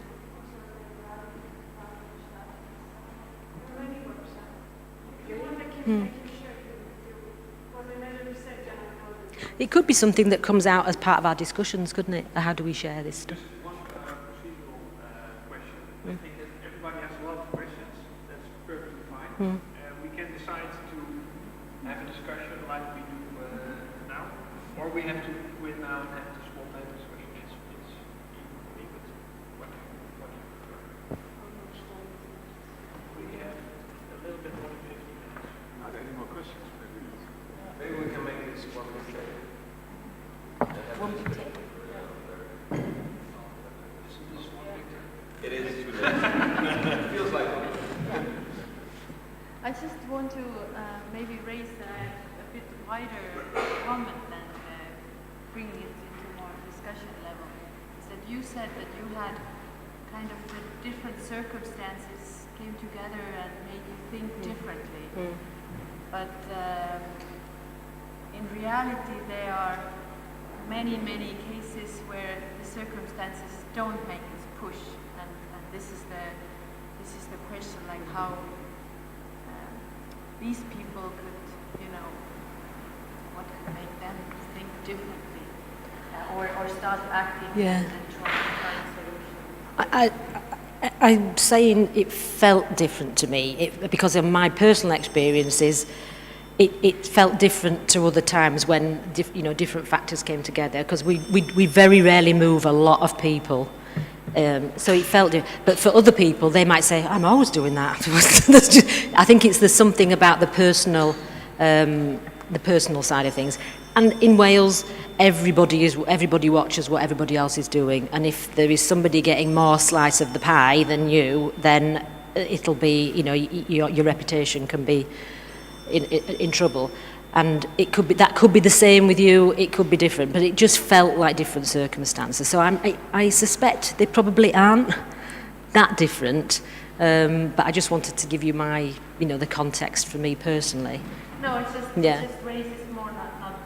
It could be something that comes out as part of our discussions, couldn't it? How do we share this stuff? One procedural question. I think that everybody has a lot of questions. That's perfectly fine. We can decide to have a discussion like we do now, or we have to quit now and have to swap that discussion. It's equally, but what do you prefer? We have a little bit more than 15 minutes. Are there any more questions? Maybe we can make this one more day. It is too late. It feels like one. I just want to maybe raise a bit wider comment than bringing it into more discussion level. Is that you said that you had kind of the different circumstances came together and made you think differently. But in reality, there are many cases where the circumstances don't make us push, and this is the question, like how these people could, you know, what could make them think differently, or start acting Yeah. and try to find solutions? I'm saying it felt different to me because of my personal experiences. It felt different to other times when different factors came together, because we very rarely move a lot of people. So it felt different. But for other people, they might say, I'm always doing that. I think there's something about the personal side of things. And in Wales, everybody watches what everybody else is doing. And if there is somebody getting more slice of the pie than you, then it'll be, your reputation can be in trouble. And that could be the same with you, it could be different, but it just felt like different circumstances. So I suspect they probably aren't that different, but I just wanted to give you my, the context for me personally. No, it just raises more, not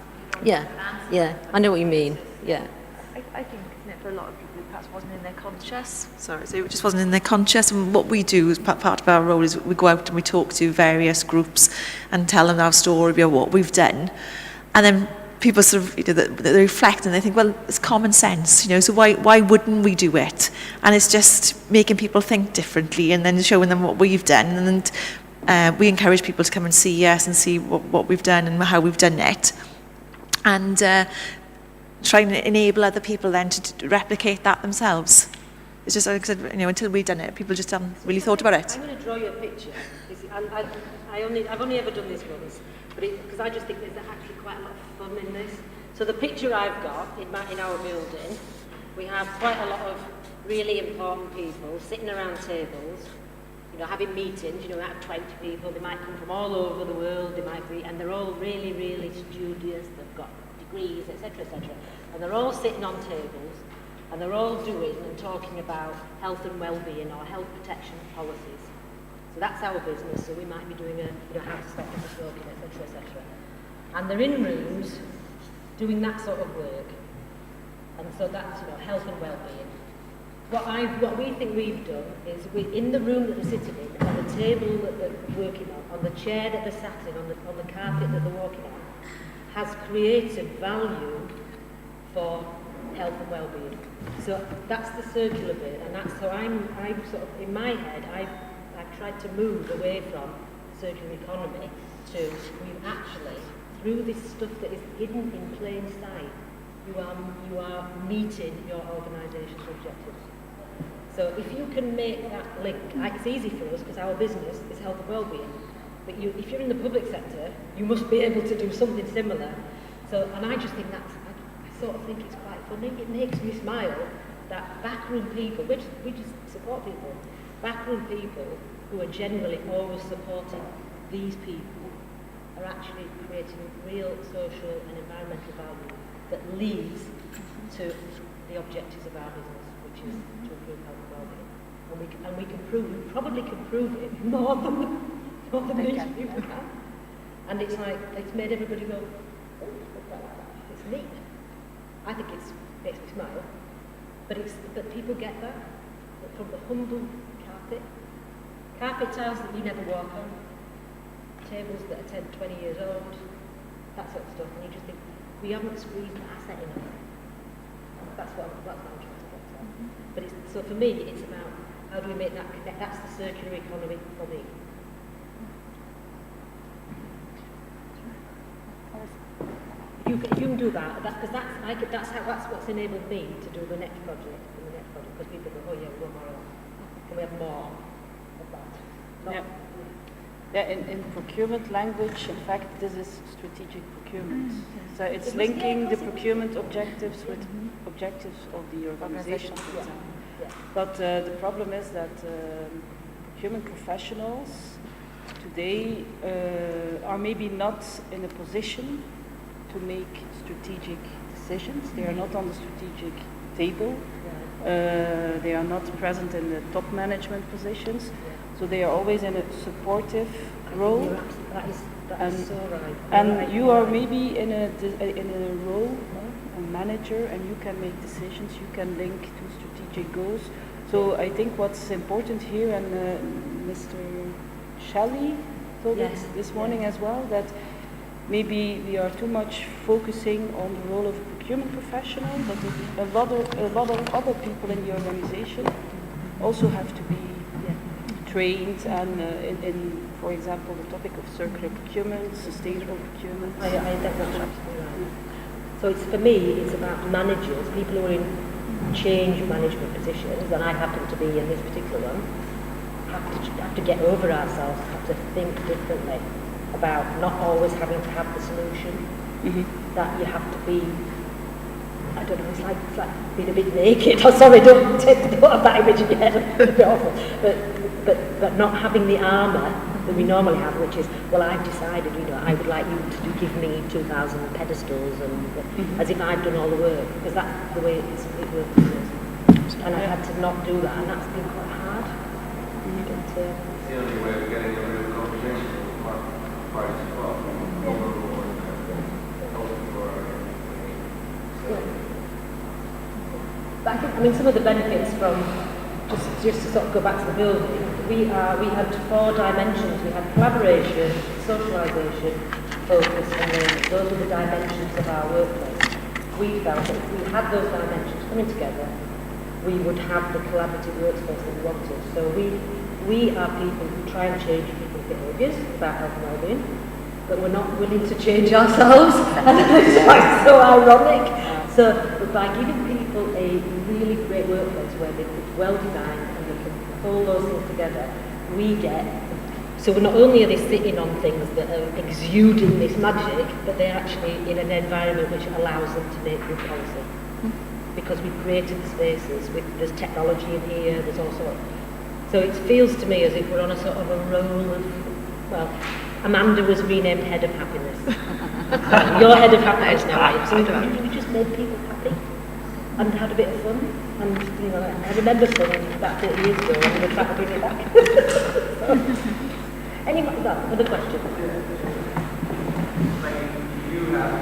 you don't have an answer. Yeah, I know what you mean, yeah. I think, for a lot of people, it perhaps wasn't in their conscious. Sorry, so it just wasn't in their conscious. And what we do as part of our role is we go out and we talk to various groups and tell them our story about what we've done. And then people sort of, they reflect and they think, well, it's common sense, so why wouldn't we do it? And it's just making people think differently and then showing them what we've done. And we encourage people to come and see us and see what we've done and how we've done it. And trying to enable other people then to replicate that themselves. It's just, like I said, until we've done it, people just haven't really thought about it. I'm going to draw you a picture. I've only ever done this once, but because I just think there's actually quite a lot of fun in this. So the picture I've got in our building, we have quite a lot of really important people sitting around tables, having meetings. We have 20 people. They might come from all over the world. And they're all really, really studious. They've got degrees, etc., etc. And they're all sitting on tables, and they're all doing and talking about health and well-being or health protection policies. So that's our business. So we might be doing how to stop people smoking, etc., etc. And they're in rooms doing that sort of work. And so that's health and well-being. What we think we've done is in the room that they're sitting in, on the table that they're working on the chair that they're sat in, on the carpet that they're walking on, has created value for health and well-being. So that's the circular bit, and that's so I'm sort of, in my head, I've tried to move away from circular economy to, we've actually, through this stuff that is hidden in plain sight, you are meeting your organisation's objectives. So if you can make that link, it's easy for us because our business is health and well-being. But if you're in the public sector, you must be able to do something similar. So, and I just think I sort of think it's quite funny. It makes me smile that backroom people, we just support people, backroom people who are generally always supporting these people are actually creating real social and environmental value that leads to the objectives of our business, which is to improve health and well-being. And we probably can prove it more than these people can. And it's like, it's made everybody go, oh, look like that. It's neat. I think it makes me smile. But people get that from the humble carpet tiles that you never walk on, tables that are 10, 20 years old, that sort of stuff. And you just think, we haven't squeezed the asset enough. That's what I'm trying to get at. But so for me, it's about how do we make that connect. That's the circular economy for me. You can do that, because that's what's enabled me to do the next project, because people go, oh yeah, we want more of that. Can we have more of that? Yeah, in procurement language, in fact, this is strategic procurement. So it's linking the procurement objectives with objectives of the organization, for example. But the problem is that procurement professionals today are maybe not in a position to make strategic decisions. They are not on the strategic table. They are not present in the top management positions. So they are always in a supportive role. That is so right. And you are maybe in a role, a manager, and you can make decisions. You can link to strategic goals. So I think what's important here, and Mr. Shelley told Yes. it this morning as well, that maybe we are too much focusing on the role of a procurement professional, but a lot of other people in the organization also have to be trained and for example, the topic of circular procurement, sustainable procurement. I think that's absolutely right. So it's, for me, it's about managers, people who are in change management positions, and I happen to be in this particular one, have to get over ourselves, have to think differently about not always having to have the solution, that you have to be, I don't know, it's like being a bit naked. I'm sorry, don't have that image in your head, it's a bit awful. But not having the armour that we normally have, which is, well, I've decided, I would like you to give me 2,000 pedestals, and as if I've done all the work, because that's the way it works. And I had to not do that, and that's been quite hard. But, It's the only way of getting a real conversation with parties as well. But I think, some of the benefits from, just to sort of go back to the building, we had 4 dimensions. We had collaboration, socialisation, focus, and learning. Those were the dimensions of our workplace. We felt that if we had those dimensions coming together, we would have the collaborative workspace that we wanted. So we are people who try and change people's behaviours about health and well-being, but we're not willing to change ourselves. And it's like so ironic. So by giving people a really great workplace where it's well designed and they can pull those things together, we get, so not only are they sitting on things that are exuding this magic, but they're actually in an environment which allows them to make good policy. Because we've created the spaces, there's technology in here, there's all sorts. So it feels to me as if we're on a sort of a roll of, well, Amanda was renamed Head of Happiness. You're Head of Happiness now, so we just made people happy and had a bit of fun. And, I remember fun about 30 years ago, and we're trying to bring it back. Anyway, other question? Like, you have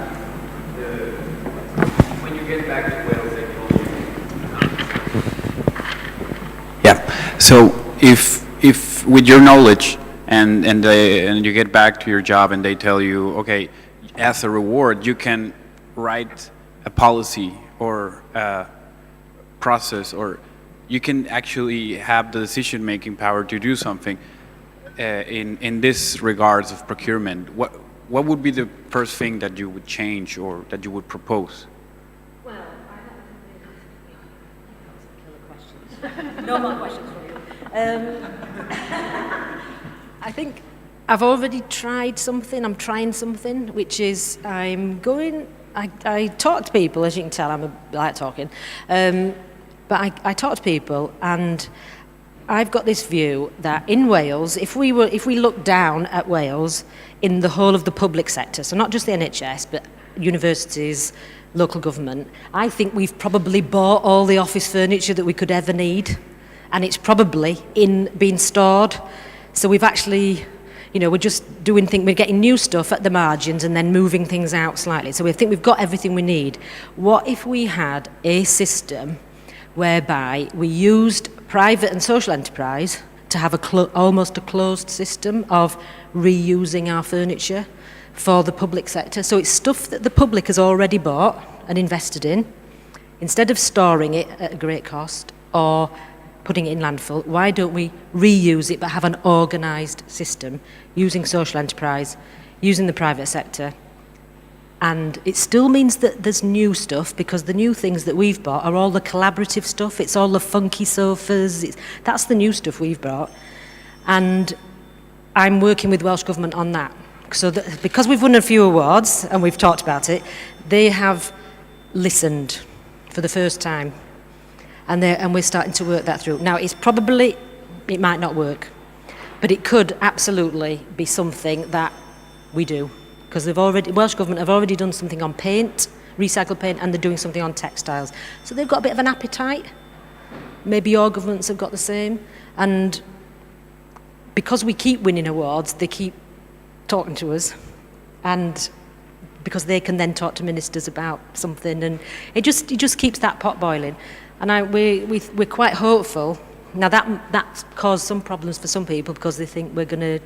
when you get back to Wales, they told you. Yeah. So if with your knowledge and you get back to your job and they tell you, okay, as a reward, you can write a policy or a process, or you can actually have the decision-making power to do something in this regards of procurement. What would be the first thing that you would change or that you would propose? Well, I don't think killer questions. No more questions from you. I think I've already tried something. I'm trying something, which is I talk to people, as you can tell, I like talking. But I talk to people, and I've got this view that in Wales, if we look down at Wales in the whole of the public sector, so not just the NHS, but universities, local government, I think we've probably bought all the office furniture that we could ever need, and it's probably being stored. So we've actually, we're just doing things, we're getting new stuff at the margins and then moving things out slightly. So we think we've got everything we need. What if we had a system whereby we used private and social enterprise to have almost a closed system of reusing our furniture for the public sector? So it's stuff that the public has already bought and invested in. Instead of storing it at a great cost or putting it in landfill, why don't we reuse it but have an organised system using social enterprise, using the private sector? And it still means that there's new stuff, because the new things that we've bought are all the collaborative stuff. It's all the funky sofas. That's the new stuff we've brought. And I'm working with Welsh Government on that. So because we've won a few awards and we've talked about it, they have listened for the first time. And we're starting to work that through. Now, it might not work, but it could absolutely be something that we do. Because Welsh Government have already done something on paint, recycled paint, and they're doing something on textiles. So they've got a bit of an appetite. Maybe your governments have got the same. And because we keep winning awards, they keep talking to us. And because they can then talk to ministers about something. And it just keeps that pot boiling. And we're quite hopeful. Now, that's caused some problems for some people because they think we're going to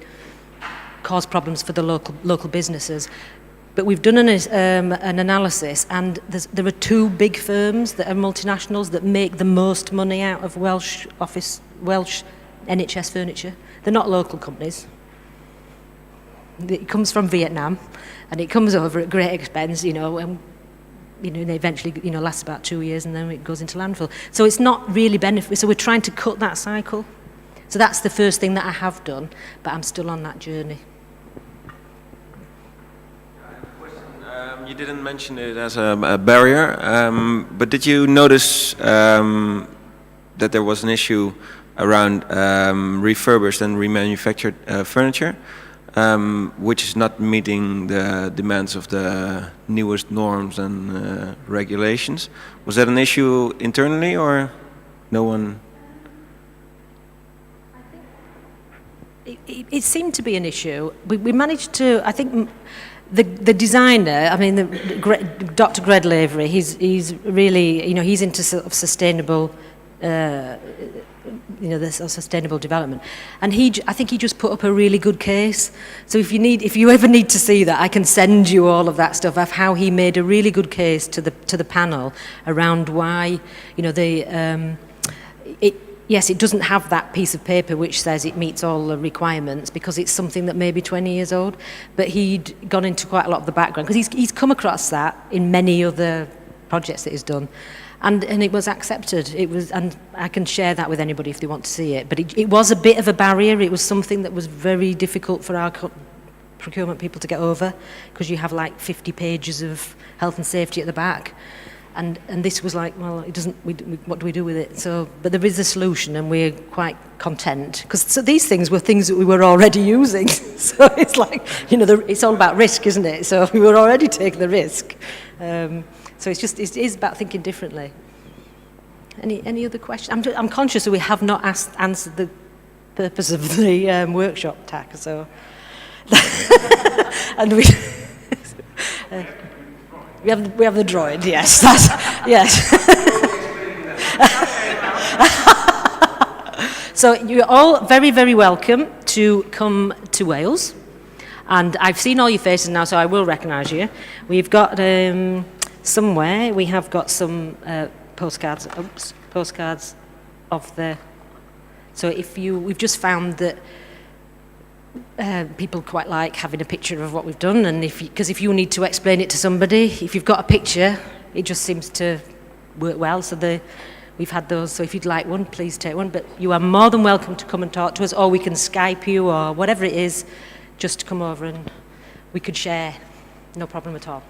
cause problems for the local businesses. But we've done an analysis, and there are two big firms that are multinationals that make the most money out of Welsh NHS furniture. They're not local companies. It comes from Vietnam, and it comes over at great expense, and they eventually, lasts about 2 years, and then it goes into landfill. So it's not really benefit. So we're trying to cut that cycle. So that's the first thing that I have done, but I'm still on that journey. You didn't mention it as a barrier, but did you notice that there was an issue around refurbished and remanufactured furniture, which is not meeting the demands of the newest norms and regulations? Was that an issue internally, or no one? It seemed to be an issue. We managed to, I think, the designer, Dr. Greg Lavery, he's really, he's into sort of sustainable, the sort of sustainable development, and I think he just put up a really good case. So if you ever need to see that, I can send you all of that stuff of how he made a really good case to the panel around why, yes, it doesn't have that piece of paper which says it meets all the requirements because it's something that may be 20 years old, but he'd gone into quite a lot of the background because he's come across that in many other projects that he's done, and it was accepted. And I can share that with anybody if they want to see it, but it was a bit of a barrier. It was something that was very difficult for our procurement people to get over because you have like 50 pages of health and safety at the back. And this was like, well, it doesn't. What do we do with it? So, but there is a solution, and we're quite content because these things were things that we were already using. So it's like, it's all about risk, isn't it? So we were already taking the risk. So it is about thinking differently. Any other questions? I'm conscious that we have not answered the purpose of the workshop, TAC. So, and we. We have the droid, yes. Yes. So you're all very, very welcome to come to Wales. And I've seen all your faces now, so I will recognise you. We've got somewhere, we have got some postcards of the... So we've just found that people quite like having a picture of what we've done, and because if you need to explain it to somebody, if you've got a picture, it just seems to work well. So we've had those. So if you'd like one, please take one. But you are more than welcome to come and talk to us, or we can Skype you, or whatever it is. Just come over and we could share. No problem at all.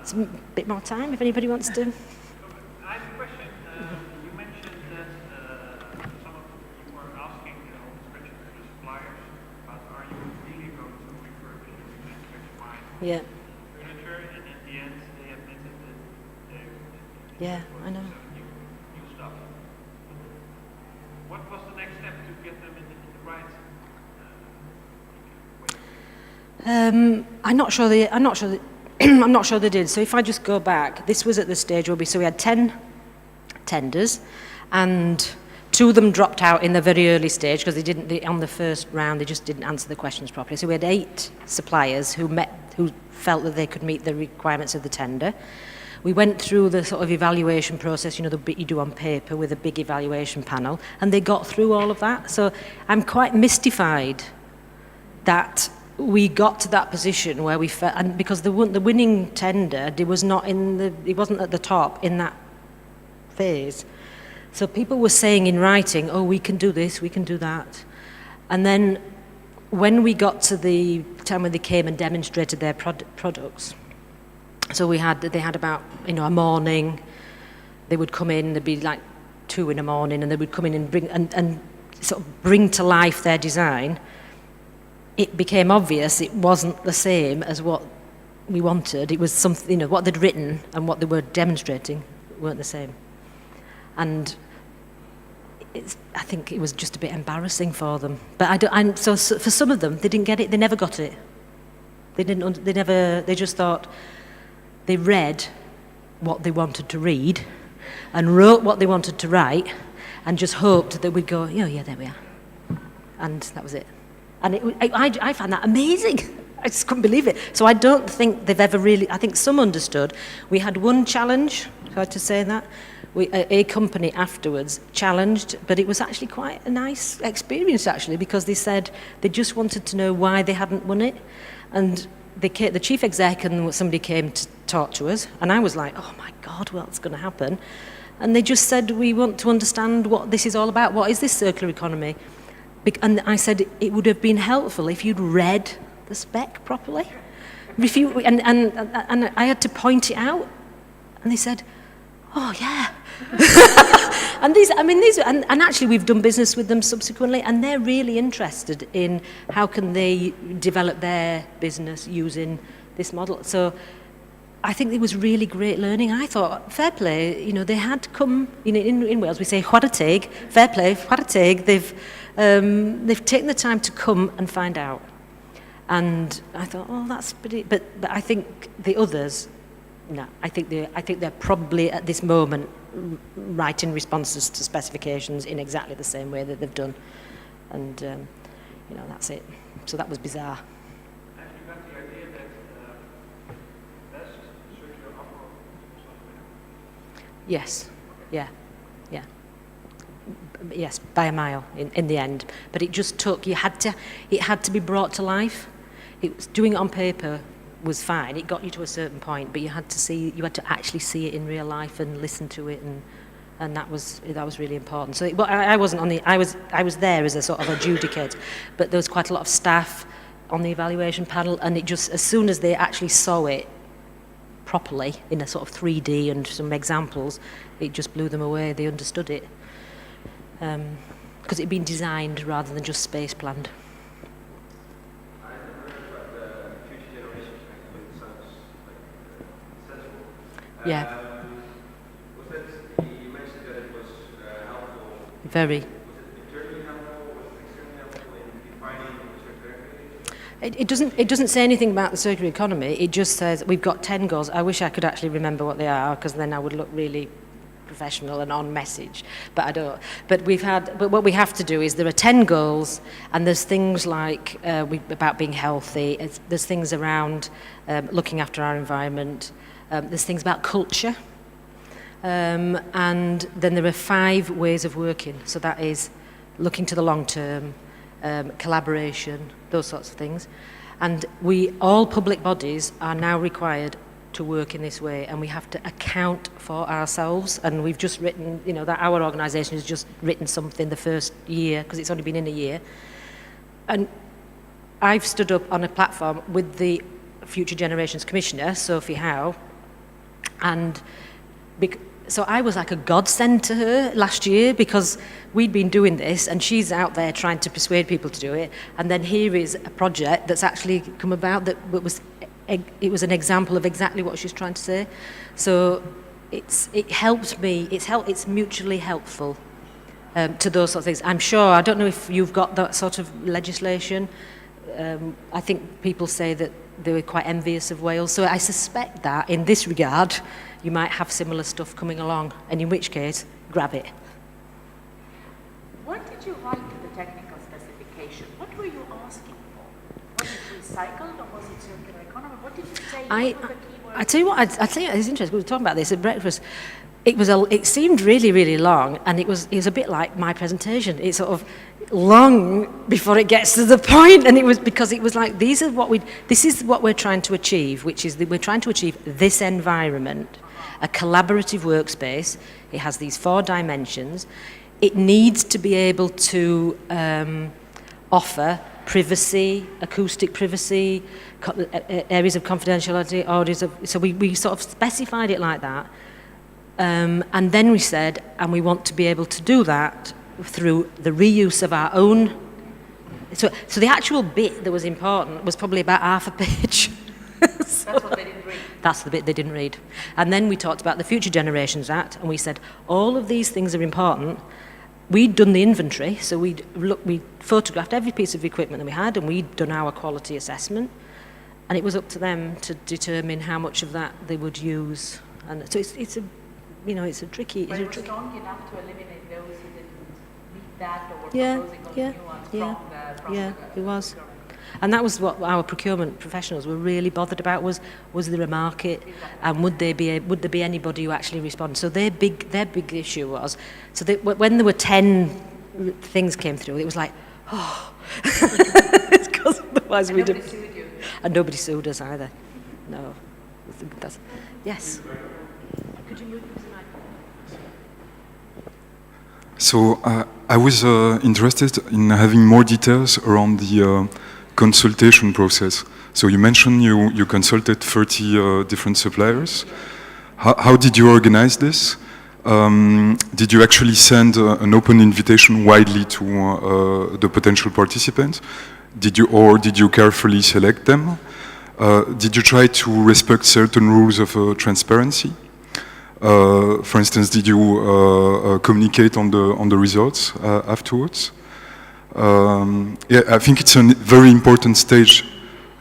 It's a bit more time if anybody wants to. I have a question. You mentioned that some of you were asking, especially the suppliers, about are you really going to refurbish and remanufacture my furniture? And at the end, they admitted that they I know. new stuff. What was the next step to get them in the right way? I'm not sure they did. So if I just go back, this was at the stage where we had 10 tenders, and 2 of them dropped out in the very early stage because on the first round they just didn't answer the questions properly. So we had 8 suppliers who felt that they could meet the requirements of the tender. We went through the sort of evaluation process, the bit you do on paper with a big evaluation panel, and they got through all of that. So I'm quite mystified that we got to that position where we felt, and because the winning tender, it wasn't at the top in that phase. So people were saying in writing, oh, we can do this, we can do that. And then when we got to the time when they came and demonstrated their products, so they had about, a morning, they would come in, there'd be like 2 in the morning, and they would come in and bring to life their design. It became obvious it wasn't the same as what we wanted. It was something, what they'd written and what they were demonstrating weren't the same. And I think it was just a bit embarrassing for them. But so for some of them, they didn't get it. They never got it. They just thought they read what they wanted to read and wrote what they wanted to write and just hoped that we'd go, yeah, there we are. and that was it. And I found that amazing. I just couldn't believe it. So I don't think they've ever really, I think some understood. We had one challenge, if I had to say that. A company afterwards challenged, but it was actually quite a nice experience actually, because they said they just wanted to know why they hadn't won it. And the chief exec and somebody came to talk to us, and I was like, oh my God, what's going to happen? And they just said, we want to understand what this is all about. What is this circular economy? And I said, it would have been helpful if you'd read the spec properly. And I had to point it out, and they said, oh yeah. and actually we've done business with them subsequently, and they're really interested in how can they develop their business using this model. So I think it was really great learning. I thought, fair play, you know, they had come, you know, in Wales we say, chwarae teg, fair play, chwarae teg, they've taken the time to come and find out. And I thought, oh, that's pretty, but I think the others, no, I think they're probably at this moment writing responses to specifications in exactly the same way that they've done, and you know, that's it. So that was bizarre. Have you got the idea that best circular afval is something? Yes, yeah. Yes, by a mile in the end. But it just took. It had to be brought to life. Doing it on paper was fine. It got you to a certain point, but you had to actually see it in real life and listen to it, and that was really important. So, I wasn't on the. I was there as a sort of adjudicate, but there was quite a lot of staff on the evaluation panel, and it just, as soon as they actually saw it properly in a sort of 3D and some examples, it just blew them away. They understood it because it'd been designed rather than just space planned. Yeah. Was that, you mentioned that it was helpful. Very. Was it internally helpful? Was it externally helpful in defining the circular economy? It doesn't say anything about the circular economy. It just says we've got 10 goals. I wish I could actually remember what they are, because then I would look really professional and on message. But I don't. But what we have to do is there are 10 goals, and there's things like about being healthy. There's things around looking after our environment. There's things about culture, and then there are 5 ways of working. So that is looking to the long term, collaboration, those sorts of things. And all public bodies are now required to work in this way, and we have to account for ourselves. And we've just written, you know, that our organisation has just written something the first year, because it's only been in a year. And I've stood up on a platform with the Future Generations Commissioner, Sophie Howe, and so I was like a godsend to her last year, because we'd been doing this and she's out there trying to persuade people to do it, and then here is a project that's actually come about that was an example of exactly what she's trying to say. So it helped me. It's mutually helpful to those sort of things. I'm sure, I don't know if you've got that sort of legislation. I think people say that they were quite envious of Wales. So I suspect that in this regard, you might have similar stuff coming along, and in which case, grab it. What did you write in the technical specification? What were you asking for? Was it recycled or was it circular economy? What did you say? What were the keywords? I tell you what, I tell you, it's interesting. We were talking about this at breakfast. It seemed really, really long, and it was a bit like my presentation. It's sort of long before it gets to the point, and it was because it was like this is what we're trying to achieve, which is that we're trying to achieve this environment, a collaborative workspace. It has these 4 dimensions. It needs to be able to offer privacy, acoustic privacy, areas of confidentiality, so we sort of specified it like that. And then we said, and we want to be able to do that through the reuse of our own. So the actual bit that was important was probably about half a page. That's what they didn't read. That's the bit they didn't read. And then we talked about the Future Generations Act, and we said, all of these things are important. We'd done the inventory, so we photographed every piece of equipment that we had, and we'd done our quality assessment. And it was up to them to determine how much of that they would use. And so it's a tricky. But it was strong enough to eliminate those who didn't meet that, or were Yeah, proposing all yeah, the new ones yeah, from yeah, the it was. procurement. And that was what our procurement professionals were really bothered about, was there a market, and would there be anybody who actually responded? So their big issue was, so when there were 10 things came through, it was like, oh, because otherwise we didn't. Sued you. And nobody sued us either. No. Yes. Could you move to the mic? So I was interested in having more details around the consultation process. So you mentioned you consulted 30 different suppliers. How did you organize this? Did you actually send an open invitation widely to the potential participants? Did you carefully select them? Did you try to respect certain rules of transparency? For instance, did you communicate on the results afterwards? Yeah, I think it's a very important stage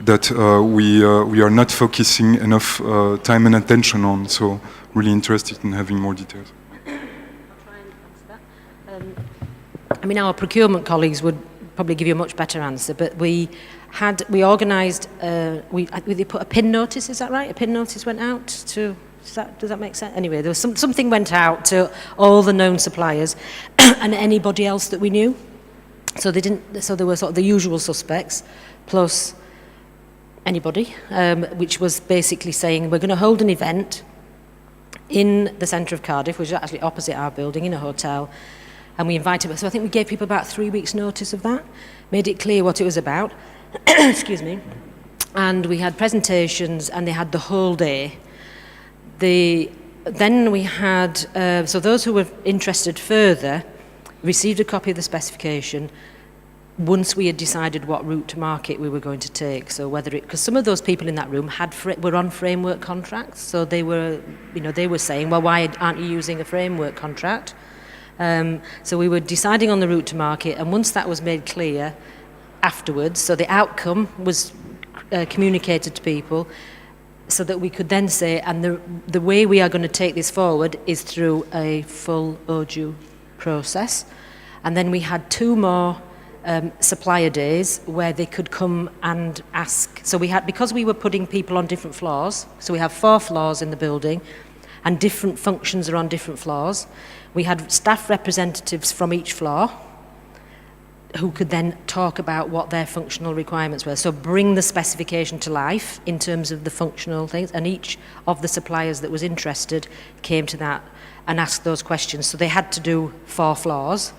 that we are not focusing enough time and attention on. So, really interested in having more details. I'll try and answer that. I mean, our procurement colleagues would probably give you a much better answer, but we organised. We put a PIN notice. Is that right? A PIN notice went out to. Does that make sense? Anyway, there was something went out to all the known suppliers and anybody else that we knew. So there were sort of the usual suspects, plus anybody, which was basically saying we're going to hold an event in the centre of Cardiff, which is actually opposite our building, in a hotel, and we invited. So I think we gave people about 3 weeks' notice of that, made it clear what it was about. Excuse me. And we had presentations, and they had the whole day. Then we had, so those who were interested further received a copy of the specification once we had decided what route to market we were going to take. So because some of those people in that room were on framework contracts, so they were saying, well, why aren't you using a framework contract? So we were deciding on the route to market, and once that was made clear afterwards, so the outcome was communicated to people, so that we could then say, and the way we are going to take this forward is through a full OJEU process. And then we had 2 more supplier days where they could come and ask. So because we were putting people on different floors, so we have 4 floors in the building, and different functions are on different floors. We had staff representatives from each floor who could then talk about what their functional requirements were. So bring the specification to life in terms of the functional things, and each of the suppliers that was interested came to that and asked those questions. So they had to do 4 floors.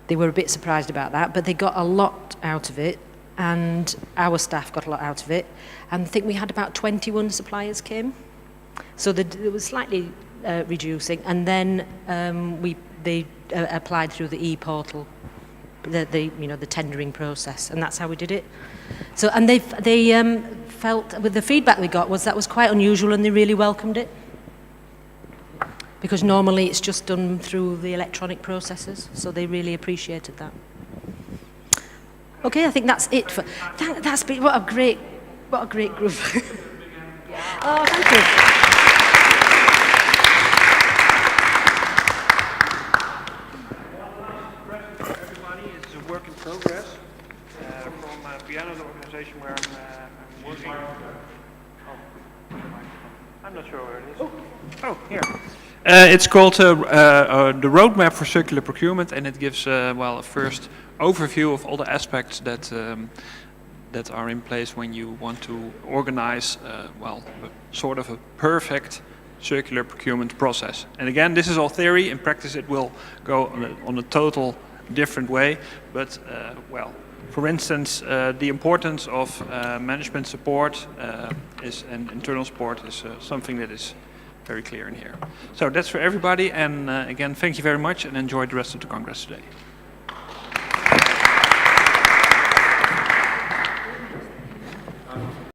They were a bit surprised about that, but they got a lot out of it, and our staff got a lot out of it. And I think we had about 21 suppliers came. So it was slightly reducing, and then they applied through the e-portal, the tendering process, and that's how we did it. So, and they felt, with the feedback we got, was that was quite unusual, and they really welcomed it, because normally it's just done through the electronic processes. So they really appreciated that. Okay, I think that's it for. That's been what a great group. Oh, thank you. Progress from Piano, the organization where I'm working. I'm not sure where it is. Oh, here. It's called the Roadmap for Circular Procurement, and it gives a first overview of all the aspects that are in place when you want to organize sort of a perfect circular procurement process. And again, this is all theory. In practice, it will go on a total different way, but for instance, the importance of management support and internal support is something that is very clear in here. So that's for everybody, and again, thank you very much, and enjoy the rest of the Congress today.